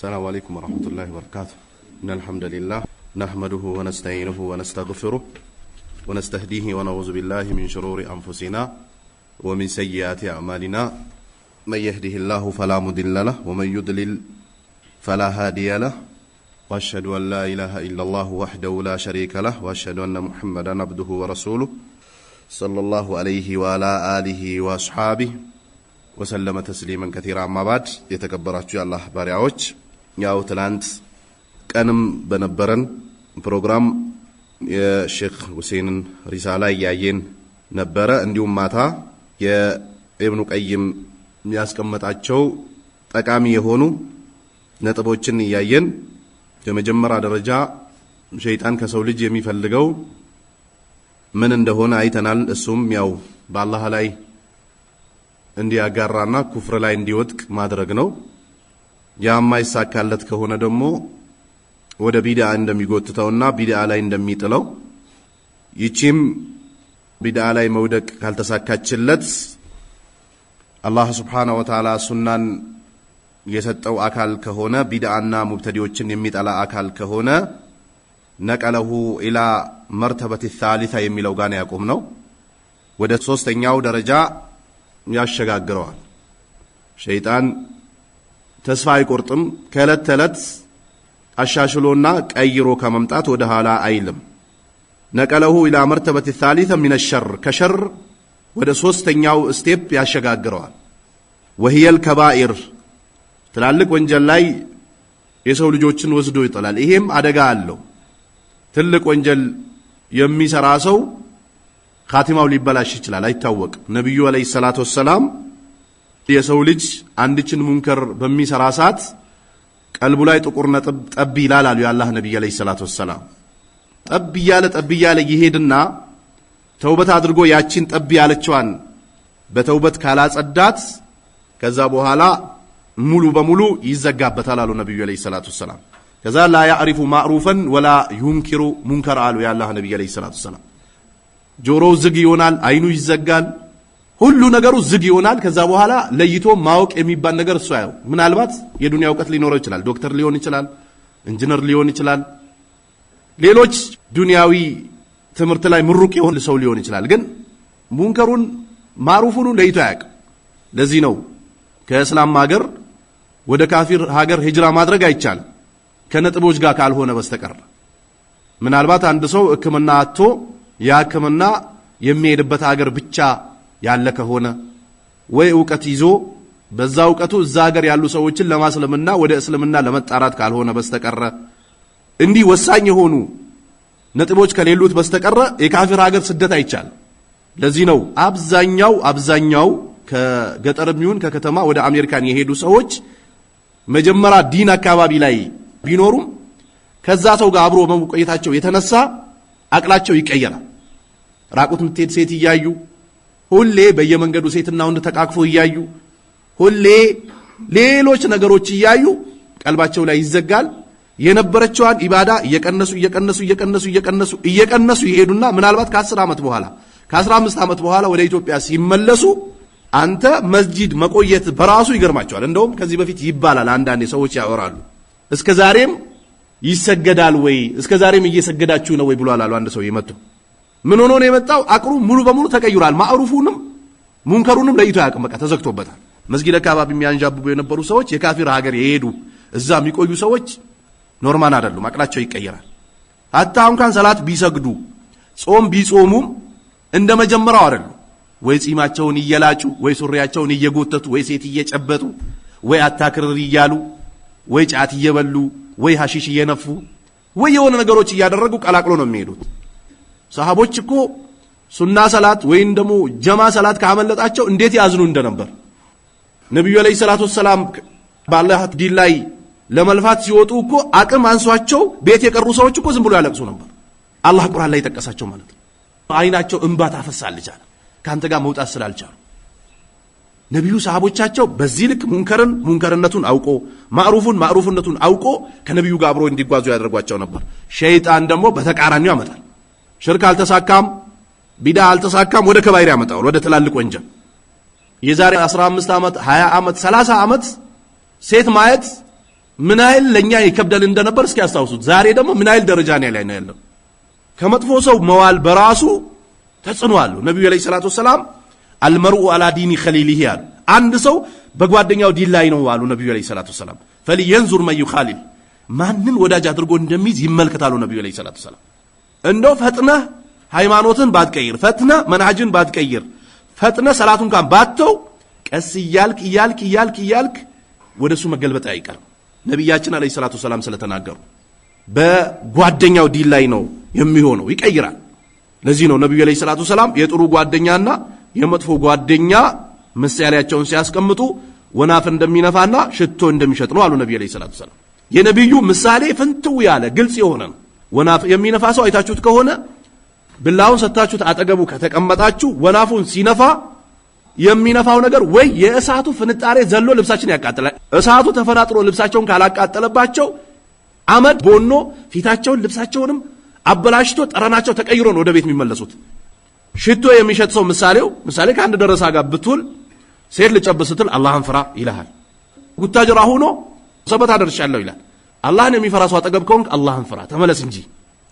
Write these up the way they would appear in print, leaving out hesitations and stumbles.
السلام عليكم ورحمة الله وبركاته. إن الحمد لله نحمده ونستعينه ونستغفره ونستهديه ونعوذ بالله من شرور أنفسنا ومن سيئات أعمالنا. من يهده الله فلا مضل له ومن يضلل فلا هادي له. وأشهد أن لا إله إلا الله وحده لا شريك له وأشهد أن محمدا عبده ورسوله صلى الله عليه وعلى آله وأصحابه وسلم تسليما كثيرا. أما بعد يتكبرات الله بارعوش ያው ትላንት ቀንም በነበረን ፕሮግራም የሼክ ሁሴንን ሪሳላ ያየን ነበረ። እንዲሁም ማታ የኢብኑ ቀይም ያስቀመጣቸው ጠቃሚ የሆኑ ነጥቦችን ያየን። በመጀመሪያ ደረጃ ሸይጣን ከሰው ልጅ የሚፈልገው ምን እንደሆነ አይተናል። እሱም ያው በአላህ ላይ እንዲያጋራና ኩፍር ላይ እንዲወድቅ ማድረግ ነው። ያማይሳካለት ከሆነ ደግሞ ወደ ቢድዓ እንደሚጎትተውና ቢድዓ ላይ እንደሚጥለው፣ ይቺም ቢድዓ ላይ መውደቅ ካልተሳካችለት አላህ Subhanahu Wa Ta'ala ሱናን የሰጠው አካል ከሆነ ቢድዓና ሙብተዲዎችን የሚጠላ አካል ከሆነ ነቀለሁ ኢላ መርተበት الثالثة የሚለው ጋር ያቆም ነው። ወደ ሶስተኛው ደረጃ ያሸጋግረዋል። ሸይጣን ተስፋ አይቆርጥም። ከዕለት ተዕለት አሻሽሎና ቀይሮ ከመምጣት ወደ ኋላ አይልም። ነቀለሁ ኢላ መርተበት الثالثة من الشر ከሸር ወደ ሶስተኛው ስቴፕ ያሸጋግረዋል። وهي الكبائر ትላልቅ ወንጀል ላይ የሰው ልጆችን ወስዶ ይጥላል። ይሄም አደጋ አለው። ትልቅ ወንጀል የሚሰራ ሰው ኻቲማው ሊበላሽ ይችላል፣ አይታወቅም። ነብዩ አለይሂ ሰላቱ ወሰላም የሰው ልጅ አንድችን ሙንከር በሚሰራ ሰዓት ቀልቡ ላይ ጥቁር ነጥብ ጠብ ይላል አሉ የአላህ ነብይ አለይሂ ሰላቱ ወሰላም። ጠብ ያለ ይሄድና ተውበት አድርጎ ያቺን ጠብ ያለችዋን በተውበት ካላጸዳት ከዛ በኋላ ሙሉ በሙሉ ይዘጋበታል አሉ ነብዩ አለይሂ ሰላቱ ወሰላም። ከዛ ላ ያዕሪፉ ማዕሩፈን ወላ ዩንኪሩ ሙንከር አሉ የአላህ ነብይ አለይሂ ሰላቱ ወሰላም። ጆሮው ዝግ ይሆናል፣ አይኑ ይዘጋል፣ ሁሉ ነገሩ ዝግ ይሆናል። ከዛ በኋላ ለይቶ ማወቅ የሚባል ነገር እሱ ያው ምናልባት የዱንያ ዕውቀት ሊኖረው ይችላል፣ ዶክተር ሊሆን ይችላል፣ ኢንጂነር ሊሆን ይችላል፣ ሌሎች ዱንያዊ ትምህርት ላይ ምሩቅ የሆነ ሰው ሊሆን ይችላል። ግን ሙንከሩን ማዕሩፉን ለይቶ ያውቅ። ለዚህ ነው ከእስላም ሀገር ወደ ካፊር ሀገር ሂጅራ ማድረግ አይቻልም ከነጥቦች ጋር ካልሆነ በስተቀር። ምናልባት አንድ ሰው ሕክምና አጥቶ ያ ሕክምና የሚሄድበት ሀገር ብቻ ያለ ከሆነ ወይ ዕውቀት ይዞ በዛ ዕውቀቱ እዛ ሀገር ያሉ ሰዎችን ለማስለምና ወደ እስልምና ለመጣራት ካልሆነ በስተቀር እንዲህ ወሳኝ የሆኑ ነጥቦች ከሌሉት በስተቀር የካፊር ሀገር ስደት አይቻልም። ለዚህ ነው አብዛኛው ከገጠርም ይሁን ከከተማ ወደ አሜሪካን የሄዱ ሰዎች መጀመሪያ ዲን አካባቢ ላይ ቢኖሩም ከዛ ሰው ጋር አብሮ በመቆየታቸው የተነሳ አቅላቸው ይቀየራል። ራቁት ምትሄድ ሴት እያዩ ሁሌ በየመንገዱ ሴትና ወንድ ተቃቅፎ እያዩ ሁሌ ሌሎች ነገሮች እያዩ ቀልባቸው ላይ ይዘጋል። የነበረችዋን ኢባዳ እየቀነሱ ይሄዱና ምናልባት ከ10 ዓመት በኋላ ከ15 ዓመት በኋላ ወደ ኢትዮጵያ ሲመለሱ አንተ መስጂድ መቆየት በራሱ ይገርማቸዋል። እንደውም ከዚህ በፊት ይባላል አንዳንዴ ሰዎች ያወራሉ፣ እስከ ዛሬም ይሰገዳል ወይ እስከ ዛሬም እየሰገዳችሁ ነው ወይ ብሏል አሉ። አንድ ሰው ይመጣ ምን ሆኖ ነው የመጣው? አቅሩ ሙሉ በሙሉ ተቀይሯል። ማዕሩፉንም ሙንከሩንም ለይቶ ያውቅም፣ በቃ ተዘግቶበታል። መስጊድ አካባቢ የሚያንጃብቡ የነበሩ ሰዎች የካፊር ሀገር የሄዱ እዛ የሚቆዩ ሰዎች ኖርማል አይደሉም፣ አቅላቸው ይቀየራል። hatta እንኳን ሰላት ቢሰግዱ ጾም ቢጾሙም እንደ መጀመሪያው አይደሉም። ወይ ጺማቸውን እየላጩ ወይ ሱሪያቸውን እየጎተቱ ወይ ሴት እየጨበጡ ወይ አታክርር እያሉ ወይ ጫት እየበሉ ወይ ሐሺሽ እየነፉ ወይ የሆነ ነገሮች እያደረጉ ቀላቅሎ ነው የሚሄዱት። ሰሃቦች እኮ ሱና ሰላት ወይም ደግሞ ጀማ ሰላት ካመለጣቸው እንዴት ያዝኑ እንደነበር ነብዩ አለይሂ ሰላቱ ወሰላም በአላህ ዲን ላይ ለመልፋት ሲወጡ እኮ አቅም አንሷቸው ቤት የቀሩ ሰዎች እኮ ዝም ብሎ ያለቅሱ ነበር። አላህ ቁርአን ላይ ተቀሳቸው ማለት ነው። አይናቸው እንባ ታፈሳለች አለ ካንተ ጋር መውጣት ስላልቻሉ። ነብዩ ሰሃቦቻቸው በዚህ ልክ ሙንከርነቱን አውቆ ማዕሩፍነቱን አውቆ ከነብዩ ጋር አብሮ እንዲጓዙ ያደርጓቸው ነበር። ሸይጣን ደግሞ በተቃራኒው ያመጣል። ሽርክ አልተሳካም፣ ቢድዓ አልተሳካም፣ ወደ ከባይር ያመጣል፣ ወደ ትላልቅ ወንጀል። የዛሬ 15 ዓመት 20 ዓመት 30 ዓመት ሴት ማየት ምን አይል ለኛ ይከብዳል እንደነበር እስኪ ያስታውሱት። ዛሬ ደግሞ ምን አይል ደረጃ ላይ ነው ያለው። ከመጥፎ ሰው መዋል በራሱ ተጽዕኖ አለው። ነብዩ አለይሂ ሰላቱ ሰላም አልመርኡ አላ ዲኒ ኸሊሊሂ አሉ። አንድ ሰው በጓደኛው ዲን ላይ ነው አሉ ነብዩ አለይሂ ሰላቱ ሰላም። ፈሊየንዙር መን ይኻሊል ማንን ወዳጅ አድርጎ እንደሚይዝ ይመልከታሉ ነብዩ አለይሂ ሰላቱ ሰላም። እንደው ፈጥነህ ሃይማኖትን ባትቀይር፣ ፈጥነህ መንሃጅን ባትቀይር፣ ፈጥነህ ሰላቱን ካን ባተው ቀስ እያልክ ወደሱ መገልበጥ አይቀርም። ነብያችን አለይሂ ሰላቱ ሰላም ስለተናገሩ በጓደኛው ዲን ላይ ነው የሚሆነው፣ ይቀይራል። ለዚህ ነው ነብዩ አለይሂ ሰላቱ ሰላም የጥሩ ጓደኛና የመጥፎ ጓደኛ ምሳሌያቸውን ሲያስቀምጡ ወናፍ እንደሚነፋና ሽቶ እንደሚሸጥ ነው አሉ ነብዩ አለይሂ ሰላቱ ሰላም። የነብዩ ምሳሌ ፍንትው ያለ ግልጽ የሆነ ነው። ወናፍ የሚነፋ ሰው አይታችሁት ከሆነ ብላውን ሰጣችሁት አጠገቡ ከተቀመጣችሁ ወናፉን ሲነፋ የሚነፋው ነገር ወይ የእሳቱ ፍንጣሬ ዘሎ ልብሳችን ያቃጥላል። እሳቱ ተፈናጥሮ ልብሳቸውን ካላቃጠለባቸው አመድ ቦኖ ፊታቸውን ልብሳቸውንም አበላሽቶ ጠረናቸው ተቀይሮ ነው ወደ ቤት የሚመለሱት። ሽቶ የሚሸጥ ሰው ምሳሌ ከአንድ ደረሳ ጋር ብትውል ሴት ልጨብስ ስትል አላህን ፍራ ይልሃል። ጉታጀራ ሆኖ ሰበት አደርሻለሁ ይላል። አላህን የሚፈራ ሰው አጠገብ ከሆንክ አላህን ፍራ ተመለስ እንጂ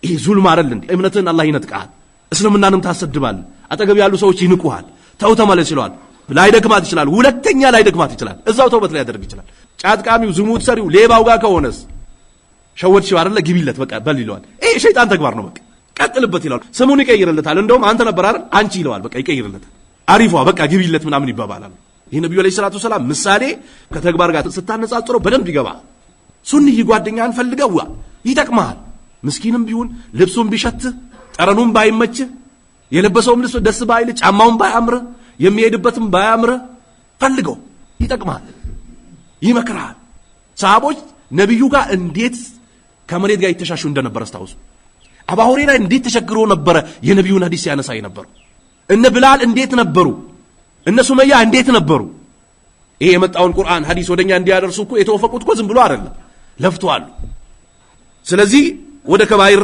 ይሄ ዙልም አይደል እንዴ? እምነትህን አላህ ይነጥቃል። እስልምናንም ታሰድባል። አጠገብ ያሉ ሰዎች ይንቁሃል። ተው ተመለስ ይለዋል። ላይደክማት ይችላል። ሁለተኛ ላይደክማት ይችላል። እዛው ተውበት ላይ ያደርግ ይችላል። ጫጥቃሚው፣ ዝሙት ሰሪው፣ ሌባው ጋር ከሆነስ ሸወድሽው አይደለ ግቢለት በቃ በል ይለዋል። ይሄ ሸይጣን ተግባር ነው። በቃ ቀጥልበት ይለዋል። ስሙን ይቀይርለታል። እንደውም አንተ ነበር አይደል አንቺ ይለዋል። በቃ ይቀይርለታል። አሪፏ በቃ ግቢለት ምናምን ይባባላል። ይሄ ነብዩ አለይሂ ሰላቱ ሰላም ምሳሌ ከተግባር ጋር ስታነጻጽረው በደንብ ይገባ። ሱንኒ ጓደኛን ፈልገው ይጠቅማል። ምስኪንም ቢሆን ልብሱን ቢሸትህ ጠረኑን ባይመችህ የለበሰውም ልብስ ደስ ባይል ጫማውን ባያምር የሚሄድበትም ባያምር ፈልገው ይጠቅማል፣ ይመክራል። ሰሃቦች ነብዩ ጋር እንዴት ከመሬት ጋር ይተሻሹ እንደነበር አስታውሱ። አቡ ሁረይራ እንዴት ተቸግሮ ነበር የነብዩን ሐዲስ ያነሳ ነበር። እነ ብላል እንዴት ነበሩ? እነ ሱመያ እንዴት ነበሩ? ይሄ የመጣውን ቁርአን ሐዲስ ወደኛ እንዲያደርሱ እኮ የተወፈቁት እኮ ዝም ብሎ አይደለም፣ ለፍተዋል። ስለዚህ ወደ ከባይር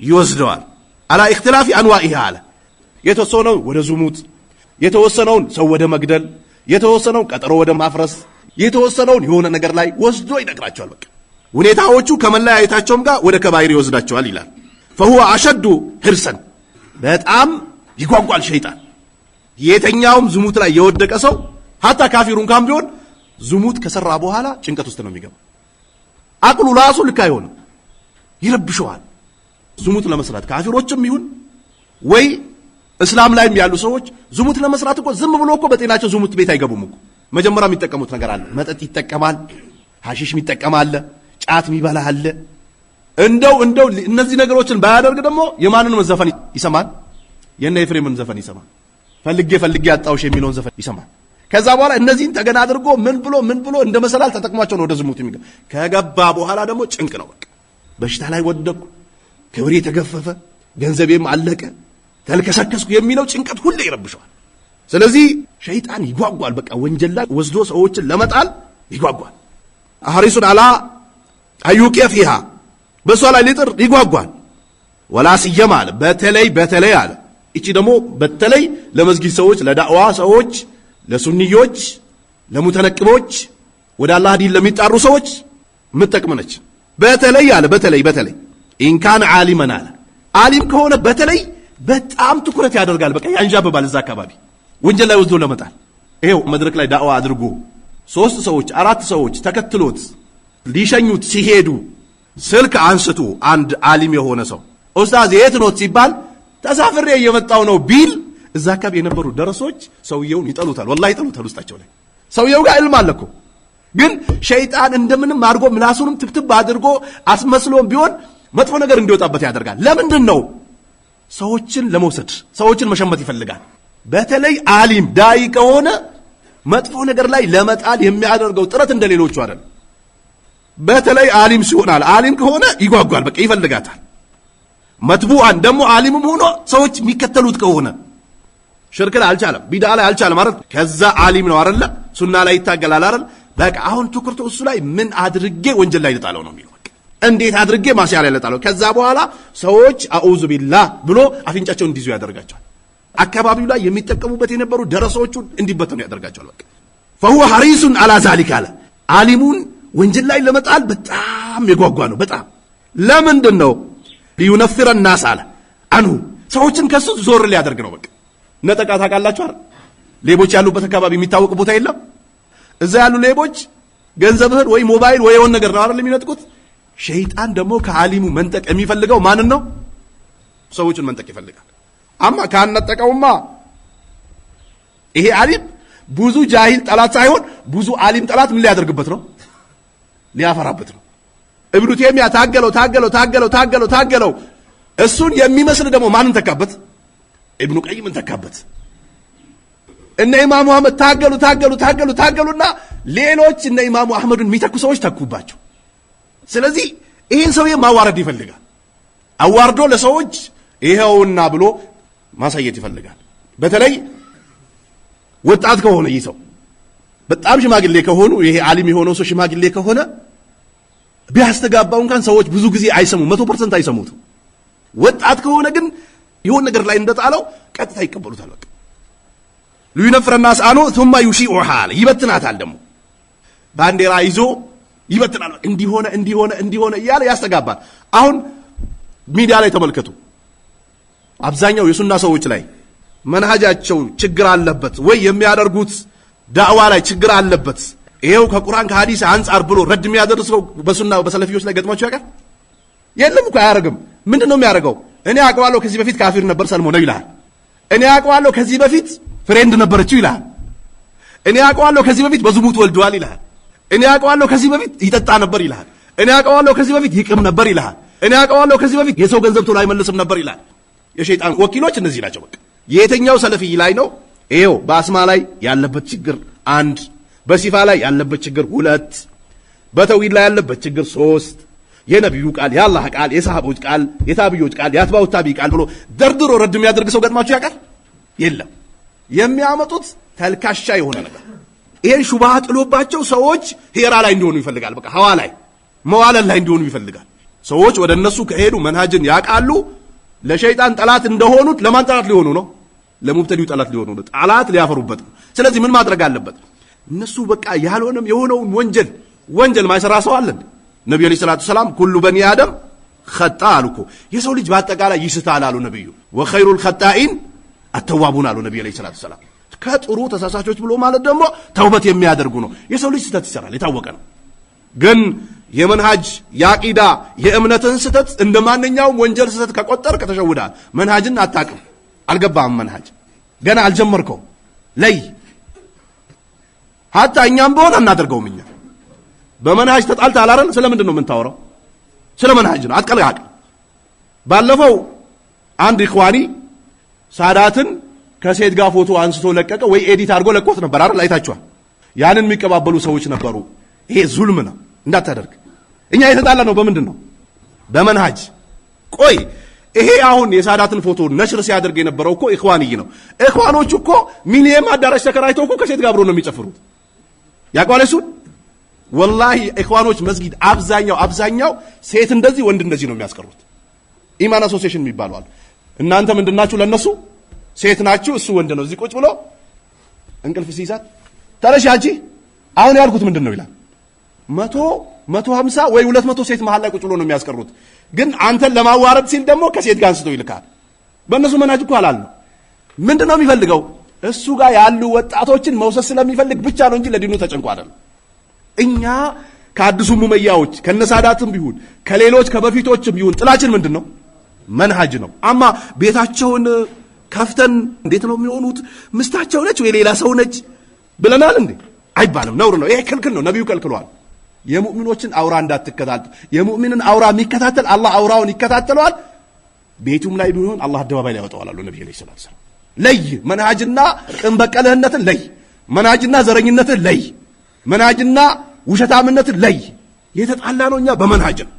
ይወስደዋል። አላ ኢኽቲላፊ አንዋኢሃ አለ። የተወሰነውን ወደ ዝሙት፣ የተወሰነውን ሰው ወደ መግደል፣ የተወሰነውን ቀጠሮ ወደ ማፍረስ፣ የተወሰነውን የሆነ ነገር ላይ ወስዶ ይነግራቸዋል። በቃ ሁኔታዎቹ ከመለያየታቸውም ጋር ወደ ከባይር ይወስዳቸዋል ይላል። فهو اشد حرصا በጣም ይጓጓል ሸይጣን። የተኛውም ዝሙት ላይ የወደቀ ሰው ሀታ ካፊሩን ካም ቢሆን ዝሙት ከሰራ በኋላ ጭንቀት ውስጥ ነው የሚገባው። አቅሉ ራሱ ልክ አይሆንም፣ ይረብሸዋል። ዝሙት ለመስራት ካፊሮችም ይሁን ወይ እስላም ላይም ያሉ ሰዎች ዝሙት ለመስራት እኮ ዝም ብሎ እኮ በጤናቸው ዝሙት ቤት አይገቡም እኮ። መጀመሪያ የሚጠቀሙት ነገር አለ። መጠጥ ይጠቀማል፣ ሐሺሽ ይጠቀማል፣ ጫት ይበላ አለ። እንደው እነዚህ ነገሮችን ባያደርግ ደግሞ የማንን ዘፈን ይሰማል? የነ ኤፍሬምን ዘፈን ይሰማል። ፈልጌ አጣውሽ የሚለውን ዘፈን ይሰማል። ከዛ በኋላ እነዚህን ተገና አድርጎ ምን ብሎ እንደ መሰላል ተጠቅሟቸው ነው ወደ ዝሙት የሚገባ። ከገባ በኋላ ደግሞ ጭንቅ ነው። በቃ በሽታ ላይ ወደኩ፣ ክብሬ ተገፈፈ፣ ገንዘቤም አለቀ፣ ተልከሰከስኩ የሚለው ጭንቀት ሁሌ ይረብሸዋል። ስለዚህ ሸይጣን ይጓጓል። በቃ ወንጀል ላይ ወስዶ ሰዎችን ለመጣል ይጓጓል። አህሪሱን አላ አዩቂያ ፊሃ በሷ ላይ ሊጥር ይጓጓል። ወላ ሲየማ አለ በተለይ አለ። እቺ ደግሞ በተለይ ለመስጊድ ሰዎች፣ ለዳዕዋ ሰዎች፣ ለሱንዮች፣ ለሙተነቅቦች፣ ወደ አላህ ዲን ለሚጣሩ ሰዎች ምትጠቅመነች። በተለይ አለ በተለይ ኢንካን ዓሊመን አለ ዓሊም ከሆነ በተለይ በጣም ትኩረት ያደርጋል። በቃ ያንዣብባል እዛ አካባቢ ወንጀል ላይ ወስዶ ለመጣል። ይሄው መድረክ ላይ ዳዕዋ አድርጎ 3 ሰዎች 4 ሰዎች ተከትሎት ሊሸኙት ሲሄዱ ስልክ አንስቶ አንድ ዓሊም የሆነ ሰው ኡስታዝ የት ኖት ሲባል ተሳፍሬ እየመጣው ነው ቢል እዛ አካባቢ የነበሩ ደረሶች ሰውየውን ይጠሉታል። ወላሂ ይጠሉታል። ውስጣቸው ላይ ሰውየው ጋር ዕልም አለኮ፣ ግን ሸይጣን እንደምንም አድርጎ ምላሱንም ትብትብ አድርጎ አስመስሎም ቢሆን መጥፎ ነገር እንዲወጣበት ያደርጋል። ለምንድን ነው? ሰዎችን ለመውሰድ ሰዎችን መሸመት ይፈልጋል። በተለይ ዓሊም ዳይ ከሆነ መጥፎ ነገር ላይ ለመጣል የሚያደርገው ጥረት እንደሌሎቹ አይደለም። በተለይ ዓሊም ሲሆናል ዓሊም ከሆነ ይጓጓል። በቃ ይፈልጋታል። መትቡአን ደግሞ ዓሊምም ሆኖ ሰዎች የሚከተሉት ከሆነ ሽርክ ላይ አልቻለም፣ ቢድዓ ላይ አልቻለም አይደል? ከዛ ዓሊም ነው አይደል? ሱና ላይ ይታገላል አይደል? በቃ አሁን ትኩረቱ እሱ ላይ ምን አድርጌ ወንጀል ላይ ልጣለው ነው የሚለው። በቃ እንዴት አድርጌ ማሲያ ላይ ልጣለው። ከዛ በኋላ ሰዎች አኡዙ ቢላህ ብሎ አፍንጫቸውን እንዲይዙ ያደርጋቸዋል። አካባቢው ላይ የሚጠቀሙበት የነበሩ ደረሶቹን እንዲበተኑ ያደርጋቸዋል። በቃ فهو حريص على ذلك አለ። ዓሊሙን ወንጀል ላይ ለመጣል በጣም የጓጓ ነው። በጣም ለምንድነው ሊዩነፍረ الناس አለ አንሁ ሰዎችን ከሱ ዞር ሊያደርግ ነው። በቃ ነጠቃ ታውቃላችሁ አይደል? ሌቦች ያሉበት አካባቢ የሚታወቅ ቦታ የለም። እዛ ያሉ ሌቦች ገንዘብህን ወይ ሞባይል ወይ የሆነ ነገር ነው አይደል የሚነጥቁት። ሸይጣን ደግሞ ከዓሊሙ መንጠቅ የሚፈልገው ማንን ነው? ሰዎችን መንጠቅ ይፈልጋል። አማ ካነጠቀውማ ይሄ ዓሊም ብዙ ጃሂል ጠላት ሳይሆን ብዙ ዓሊም ጠላት ምን ሊያደርግበት ነው? ሊያፈራበት ነው። ኢብኑ ተይሚያ ታገለው እሱን የሚመስል ደግሞ ማንን ተካበት? ኢብኑ ቀይምን ተካበት። እነ ኢማሙ አህመድ ታገሉና ሌሎች እነ ኢማሙ አህመድን የሚተኩ ሰዎች ተኩባቸው። ስለዚህ ይህን ሰውዬ ማዋረድ ይፈልጋል። አዋርዶ ለሰዎች ይሄውና ብሎ ማሳየት ይፈልጋል። በተለይ ወጣት ከሆነ ይህ ሰው በጣም ሽማግሌ ከሆኑ ይሄ ዓሊም የሆነው ሰው ሽማግሌ ከሆነ ቢያስተጋባው እንኳን ሰዎች ብዙ ጊዜ አይሰሙም፣ 100% አይሰሙትም። ወጣት ከሆነ ግን የሆነ ነገር ላይ እንደጣለው ቀጥታ ይቀበሉታል። በቃ ሊዩነፍረ الناس አኑ ثم يشيعها ይበትናታል። ደግሞ ባንዲራ ይዞ ይበትናል። እንዲሆነ እያለ ያስተጋባል። አሁን ሚዲያ ላይ ተመልከቱ። አብዛኛው የሱና ሰዎች ላይ መንሃጃቸው ችግር አለበት ወይ የሚያደርጉት ዳዕዋ ላይ ችግር አለበት። ይሄው ከቁርአን ከሐዲስ አንጻር ብሎ ረድ የሚያደርሰው በሱና በሰለፊዎች ላይ ገጥሟቸው ያውቃል? የለም እኮ አያረግም። ምንድነው የሚያደርገው? እኔ አውቀዋለሁ ከዚህ በፊት ካፊር ነበር ሰልሞ ነው ይላል። እኔ አውቀዋለሁ ከዚህ በፊት ፍሬንድ ነበረችው ይላል። እኔ አውቀዋለሁ ከዚህ በፊት በዝሙት ወልደዋል ይላል። እኔ አውቀዋለሁ ከዚህ በፊት ይጠጣ ነበር ይላል። እኔ አውቀዋለሁ ከዚህ በፊት ይቅም ነበር ይላል። እኔ አውቀዋለሁ ከዚህ በፊት የሰው ገንዘብ ቶሎ አይመልስም ነበር ይላል። የሸይጣን ወኪሎች እነዚህ ናቸው። በቃ የትኛው ሰለፊይ ላይ ነው? ይሄው በአስማ ላይ ያለበት ችግር 1፣ በሲፋ ላይ ያለበት ችግር 2፣ በተውሂድ ላይ ያለበት ችግር 3፣ የነብዩ ቃል የአላህ ቃል የሰሃቦች ቃል የታቢዮች ቃል የአትባው ታቢይ ቃል ብሎ ደርድሮ ረድ የሚያደርግ ሰው ገጥማችሁ ያውቃል? የለም። የሚያመጡት ተልካሻ የሆነ ነገር ይሄን ሹባህ ጥሎባቸው ሰዎች ሄራ ላይ እንዲሆኑ ይፈልጋል። በቃ ሐዋ ላይ መዋለል ላይ እንዲሆኑ ይፈልጋል። ሰዎች ወደ እነሱ ከሄዱ መንሃጅን ያቃሉ ለሸይጣን ጠላት እንደሆኑት ለማን ጠላት ሊሆኑ ነው? ለሙብተዲው ጠላት ሊሆኑ ነው። ጠላት ሊያፈሩበት ነው። ስለዚህ ምን ማድረግ አለበት? እነሱ በቃ ያልሆነም የሆነውን ወንጀል ማይሰራ ሰው አለ። ነብዩ ሰለላሁ ዐለይሂ ወሰለም ኩሉ በኒ አደም ኸጣ አሉኮ የሰው ልጅ በአጠቃላይ ይስታል አሉ ነብዩ። ወኸይሩል ኸጣኢን አተዋቡን አሉ ነብዩ ሰለላሁ ዐለይሂ ወሰለም። ከጥሩ ተሳሳቾች ብሎ ማለት ደግሞ ተውበት የሚያደርጉ ነው። የሰው ልጅ ስተት ይሰራል፣ የታወቀ ነው። ግን የመንሃጅ ያቂዳ የእምነትን ስተት እንደማንኛውም ወንጀል ስተት ከቆጠርክ ተሸውዳል። መንሃጅን አታቅም፣ አልገባም። መንሃጅ ገና አልጀመርከው። ለይ ሀታ እኛም በሆነ እናደርገውም። እኛ በመንሃጅ ተጣልተሃል አይደል? ስለምንድን ነው የምንታወራው? ስለ መንሃጅ ነው። አትቀልቅ። ባለፈው አንድ ኢኽዋኒ ሳዳትን ከሴት ጋር ፎቶ አንስቶ ለቀቀ ወይ ኤዲት አድርጎ ለቆት ነበር አይደል? አይታችኋል። ያንን የሚቀባበሉ ሰዎች ነበሩ። ይሄ ዙልም ነው፣ እንዳታደርግ። እኛ የተጣላ ነው በምንድን ነው? በመንሃጅ። ቆይ ይሄ አሁን የሳዳትን ፎቶ ነሽር ሲያደርግ የነበረው እኮ ኢኽዋንይ ነው። ኢኽዋኖቹ እኮ ሚሊየም አዳራሽ ተከራይተው እኮ ከሴት ጋር አብሮ ነው የሚጨፍሩት። ያቋለ እሱን ወላሂ ኢኽዋኖች መስጊድ አብዛኛው ሴት እንደዚህ ወንድ እንደዚህ ነው የሚያስቀሩት። ኢማን አሶሲዬሽን የሚባለው አለ። እናንተ ምንድናችሁ? ለነሱ ሴት ናችሁ፣ እሱ ወንድ ነው። እዚህ ቁጭ ብሎ እንቅልፍ ሲይዛት ተነሽ አንቺ አሁን ያልኩት ምንድን ነው ይላል። 150 ወይ 200 ሴት መሃል ላይ ቁጭ ብሎ ነው የሚያስቀሩት። ግን አንተን ለማዋረድ ሲል ደግሞ ከሴት ጋር አንስቶ ይልካል። በእነሱ መናጅ እኮ አላል ነው። ምንድን ነው የሚፈልገው? እሱ ጋር ያሉ ወጣቶችን መውሰድ ስለሚፈልግ ብቻ ነው እንጂ ለዲኑ ተጨንቆ አይደለም። እኛ ከአዲሱ ሙመያዎች ከነሳዳትም ቢሆን ከሌሎች ከበፊቶችም ቢሆን ጥላችን ምንድን ነው? መንሃጅ ነው። አማ ቤታቸውን ከፍተን እንዴት ነው የሚሆኑት? ምስታቸው ነች ወይ ሌላ ሰው ነች ብለናል እንዴ? አይባልም፣ ነውር ነው። ይሄ ክልክል ነው። ነብዩ ከልክሏል። የሙእሚኖችን አውራ እንዳትከታተል። የሙእሚንን አውራ የሚከታተል አላህ አውራውን ይከታተለዋል። ቤቱም ላይ ቢሆን አላህ አደባባይ ላይ ያወጣዋል አሉ ነብዩ ሰለላሁ ዐለይሂ ወሰለም። ለይ መንሃጅና ቅንበቀልህነትን ለይ፣ መንሃጅና ዘረኝነትን ለይ፣ መንሃጅና ውሸታምነትን ለይ። የተጣላ ነው እኛ በመንሃጅ ነው።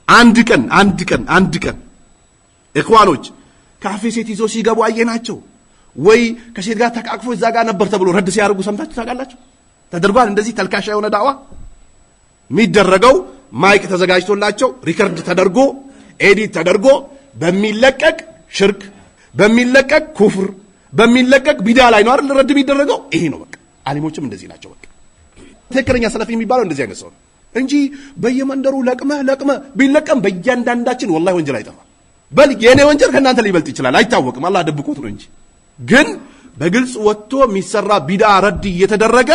አንድ ቀን ኢኽዋኖች ካፌ ሴት ይዞ ሲገቡ አየናቸው ወይ ከሴት ጋር ተቃቅፎ እዛ ጋር ነበር ተብሎ ረድ ሲያደርጉ ሰምታችሁ ታውቃላችሁ? ተደርጓል። እንደዚህ ተልካሻ የሆነ ዳዋ የሚደረገው ማይክ ተዘጋጅቶላቸው ሪከርድ ተደርጎ ኤዲት ተደርጎ በሚለቀቅ ሽርክ፣ በሚለቀቅ ኩፍር፣ በሚለቀቅ ቢዳ ላይ ነው አይደል ረድ የሚደረገው። ይሄ ነው በቃ። አሊሞችም እንደዚህ ናቸው። በቃ ትክክለኛ ሰለፊ የሚባለው እንደዚህ አይነት ሰው እንጂ በየመንደሩ ለቅመ ቢለቀም በእያንዳንዳችን ወላሂ ወንጀል አይጠፋ። በል የኔ ወንጀል ከናንተ ሊበልጥ ይችላል፣ አይታወቅም፣ አላህ ደብቆት ነው እንጂ። ግን በግልጽ ወጥቶ የሚሰራ ቢድዓ ረድ እየተደረገ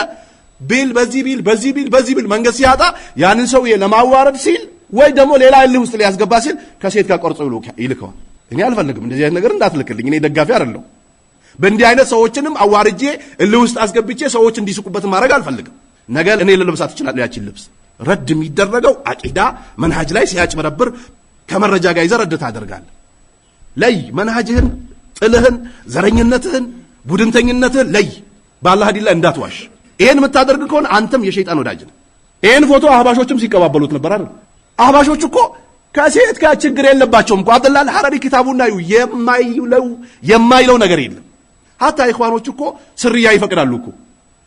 በዚህ ቢል መንገድ ሲያጣ ያንን ሰው ለማዋረድ ሲል ወይ ደግሞ ሌላ እልህ ውስጥ ሊያስገባ ሲል ከሴት ጋር ቆርጦ ይልከዋል። እኔ አልፈልግም፣ እንደዚህ አይነት ነገር እንዳትልክልኝ፣ እኔ ደጋፊ አይደለሁ። በእንዲህ አይነት ሰዎችንም አዋርጄ እልህ ውስጥ አስገብቼ ሰዎች እንዲስቁበት ማድረግ አልፈልግም። ነገ እኔ ልለብሳት እችላለሁ ያቺን ልብስ። ረድ የሚደረገው አቂዳ መንሃጅ ላይ ሲያጭበረብር ከመረጃ ጋር ይዘህ ረድ ታደርጋለህ። ለይ መንሃጅህን፣ ጥልህን፣ ዘረኝነትህን፣ ቡድንተኝነትህን ለይ። በአላህ ዲን ላይ እንዳትዋሽ። ይሄን የምታደርግ ከሆነ አንተም የሸይጣን ወዳጅ ነህ። ይሄን ፎቶ አህባሾችም ሲቀባበሉት ነበር አይደል? አህባሾች እኮ ከሴት ጋር ችግር የለባቸውም እኮ። አብደላህ አልሐረሪ ኪታቡና የማይለው ነገር የለም። ሀታ ኢኽዋኖች እኮ ስርያ ይፈቅዳሉ እኮ።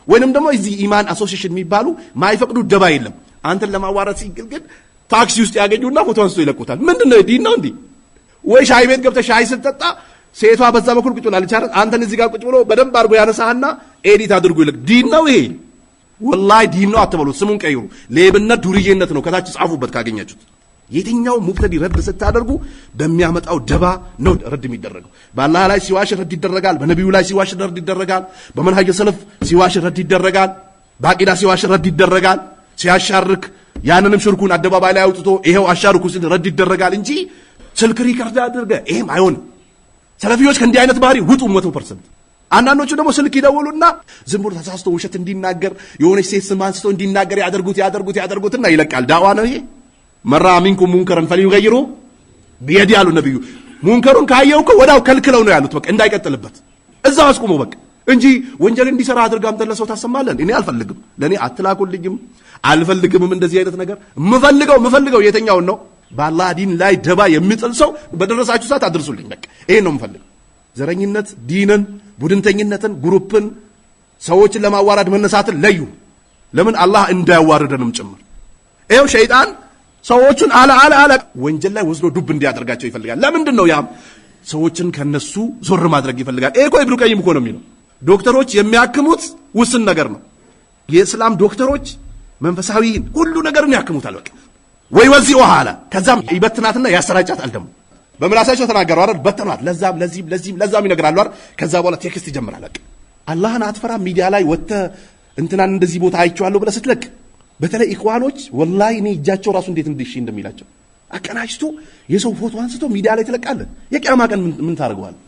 ወይንም ደግሞ እዚህ ኢማን አሶሲዬሽን የሚባሉ ማይፈቅዱ ደባ የለም። አንተን ለማዋረድ ሲግል ግን ታክሲ ውስጥ ያገኙና ፎቶ አንስቶ ይለቁታል። ምንድነው ዲን ነው እንዴ? ወይ ሻይ ቤት ገብተህ ሻይ ስትጠጣ ሴቷ በዛ በኩል ቁጭ ብላለች አይደል? አንተን እዚህ ጋር ቁጭ ብሎ በደንብ አድርጎ ያነሳህና ኤዲት አድርጎ ይልቅ። ዲን ነው ይሄ? ወላሂ ዲን ነው አትበሉት፣ ስሙን ቀይሩ። ሌብነት፣ ዱርዬነት ነው። ከታች ጻፉበት ካገኛችሁት። የትኛው ሙብተዲ ረድ ስታደርጉ በሚያመጣው ደባ ነው ረድ የሚደረገው። በአላህ ላይ ሲዋሽ ረድ ይደረጋል። በነቢዩ ላይ ሲዋሽ ረድ ይደረጋል። በመንሃጅ ሰለፍ ሲዋሽ ረድ ይደረጋል። በአቂዳ ሲዋሽ ረድ ይደረጋል። ሲያሻርክ ያንንም ሽርኩን አደባባይ ላይ አውጥቶ ይሄው አሻርኩ ሲል ረድ ይደረጋል እንጂ ስልክ ሪከርድ አድርገ ይሄም አይሆንም። ሰለፊዎች ከእንዲህ አይነት ባህሪ ውጡ 100%። አንዳንዶቹ ደግሞ ስልክ ይደውሉና ዝም ብሎ ተሳስቶ ውሸት እንዲናገር የሆነች ሴት ስም አንስቶ እንዲናገር ያደርጉትና ይለቃል። ዳዋ ነው ይሄ። መራ ሚንኩም ሙንከረን ፈሊዩገይሩ ቢየዲ ያሉ ነብዩ። ሙንከሩን ካየው እኮ ወዳው ከልክለው ነው ያሉት። በቃ እንዳይቀጥልበት እዛው አስቆመው በቃ እንጂ ወንጀል እንዲሰራ አድርጋ አምጥተህ ለሰው ታሰማለን። እኔ አልፈልግም፣ ለኔ አትላኩልኝም፣ አልፈልግምም እንደዚህ አይነት ነገር። የምፈልገው የተኛውን ነው። በአላህ ዲን ላይ ደባ የሚጥል ሰው በደረሳችሁ ሰዓት አድርሱልኝ። በቃ ይሄን ነው የምፈልገው። ዘረኝነት፣ ዲንን፣ ቡድንተኝነትን፣ ግሩፕን፣ ሰዎችን ለማዋራድ መነሳትን ለዩ። ለምን አላህ እንዳያዋርደንም ጭምር። ይሄው ሸይጣን ሰዎችን አለ ወንጀል ላይ ወስዶ ዱብ እንዲያደርጋቸው ይፈልጋል። ለምንድን ነው ያም ሰዎችን ከነሱ ዞር ማድረግ ይፈልጋል። እኮ ኢብኑ ቀይም እኮ ነው የሚለው ዶክተሮች የሚያክሙት ውስን ነገር ነው። የእስላም ዶክተሮች መንፈሳዊ ሁሉ ነገርን ያክሙታል። በቃ ወይ ወዚህ ወሃላ ከዛም ይበትናትና ያሰራጫታል። ደግሞ በምላሳቸው ተናገሩ አይደል? በትናት ለዛም ይነግራሉ አይደል? ከዛ በኋላ ቴክስት ይጀምራል። በቃ አላህን አትፈራ ሚዲያ ላይ ወጥተ እንትናን እንደዚህ ቦታ አይቼዋለሁ ብለህ ስትለቅ በተለይ ኢኽዋኖች ወላሂ እኔ እጃቸው ራሱ እንዴት እንደሚላቸው አቀናጅቶ የሰው ፎቶ አንስቶ ሚዲያ ላይ ትለቃለህ። የቂያማ ቀን ምን ታደርገዋለህ?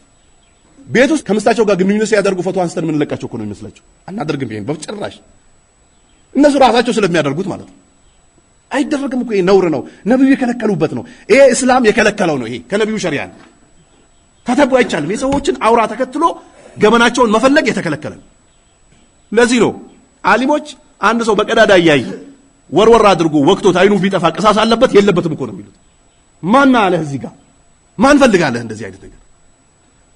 ቤት ውስጥ ከምስታቸው ጋር ግንኙነት ሲያደርጉ ፎቶ አንስተን ምን ለቃቸው እኮ ነው የሚመስላቸው። አናደርግም። ይሄን በጭራሽ እነሱ ራሳቸው ስለሚያደርጉት ማለት ነው። አይደረግም እኮ ይሄ ነውር ነው። ነብዩ የከለከሉበት ነው። ይሄ እስላም የከለከለው ነው። ይሄ ከነብዩ ሸሪዓ ተተቡ አይቻልም። የሰዎችን አውራ ተከትሎ ገመናቸውን መፈለግ የተከለከለ ነው። ለዚህ ነው ዓሊሞች አንድ ሰው በቀዳዳ ያይ ወርወር አድርጎ ወቅቶት አይኑ ቢጠፋ ቅሳስ አለበት የለበትም እኮ ነው የሚሉት። ማን አለህ እዚህ ጋር ማን ፈልጋለህ እንደዚህ አይነት ነገር?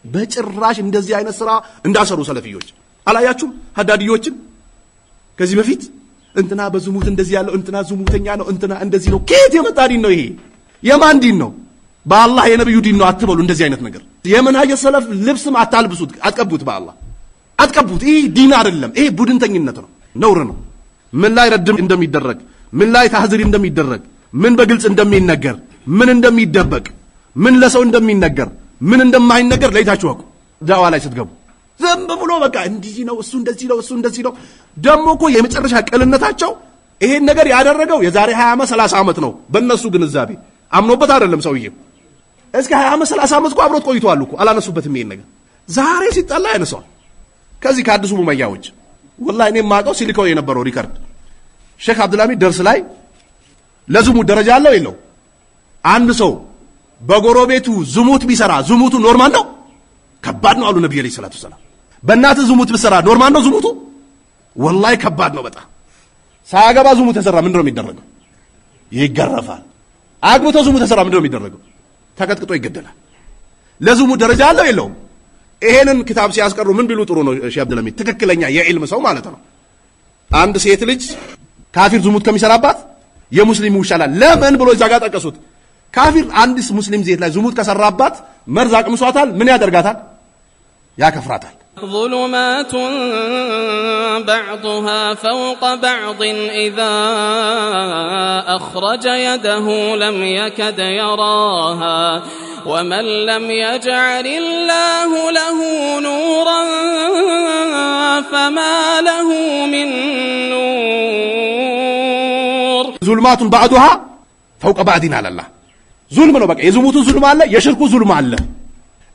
በጭራሽ እንደዚህ አይነት ስራ እንዳሰሩ ሰለፊዮች አላያችሁም? ሀዳዲዮችን ከዚህ በፊት እንትና በዝሙት እንደዚህ ያለው እንትና ዝሙተኛ ነው እንትና እንደዚህ ነው። ከየት የመጣ ዲን ነው ይሄ? የማን ዲን ነው? በአላህ የነብዩ ዲን ነው አትበሉ። እንደዚህ አይነት ነገር የመንሃጅ ሰለፍ ልብስም አታልብሱት፣ አትቀቡት፣ በአላህ አትቀቡት። ይሄ ዲን አይደለም። ይሄ ቡድንተኝነት ነው፣ ነውር ነው። ምን ላይ ረድም እንደሚደረግ፣ ምን ላይ ታህዝሪ እንደሚደረግ፣ ምን በግልጽ እንደሚነገር፣ ምን እንደሚደበቅ፣ ምን ለሰው እንደሚነገር፣ ምን እንደማይነገር ለይታችሁ አውቁ። ዳዋ ላይ ስትገቡ ዝም ብሎ በቃ እንዲህ ነው እሱ እንደዚህ ነው እሱ እንደዚህ ነው። ደግሞ እኮ የመጨረሻ ቅልነታቸው ይሄን ነገር ያደረገው የዛሬ 20 ዓመት 30 ዓመት ነው። በእነሱ ግንዛቤ አምኖበት አይደለም ሰውዬው። እስከ 20 ዓመት 30 ዓመት እኮ አብሮት ቆይቷል እኮ አላነሱበትም ይሄን ነገር። ዛሬ ሲጠላ ያነሳዋል። ከዚህ ከአዲሱ ሙመያዎች ወላሂ እኔ የማውቀው ሲልከው የነበረው ሪከርድ ሼክ አብዱልሐሚድ ደርስ ላይ ለዝሙት ደረጃ አለው የለው? አንድ ሰው በጎረቤቱ ዝሙት ቢሰራ ዝሙቱ ኖርማል ነው? ከባድ ነው አሉ ነብዩ ሰለላሁ ዐለይሂ ወሰለም። በእናትህ ዝሙት ብትሰራ ኖርማል ነው ዝሙቱ? ወላሂ ከባድ ነው በጣም። ሳያገባ ዝሙት ተሰራ ምንድነው የሚደረገው? ይገረፋል። አግብቶ ዝሙት ተሰራ ምንድነው የሚደረገው? ተቀጥቅጦ ይገደላል። ለዝሙት ደረጃ አለው የለውም? ይሄንን ክታብ ሲያስቀሩ ምን ቢሉ ጥሩ ነው ሼህ አብዱልሐሚድ? ትክክለኛ የዒልም ሰው ማለት ነው። አንድ ሴት ልጅ ካፊር ዝሙት ከሚሰራባት የሙስሊሙ ይሻላል። ለምን ብሎ እዛ ጋር ጠቀሱት። ካፊር አንዲስ ሙስሊም ሴት ላይ ዝሙት ከሰራባት መርዝ አቅምሷታል። ምን ያደርጋታል? ያከፍራታል። ظلمات بعضها فوق بعض إذا أخرج يده لم يكد يراها ومن لم يجعل الله له نورا فما له من نور ظلمات بعضها فوق بعض على الله ظلم ነው በቃ የዝሙቱ ظلم አለ የሽርኩ ظلم አለ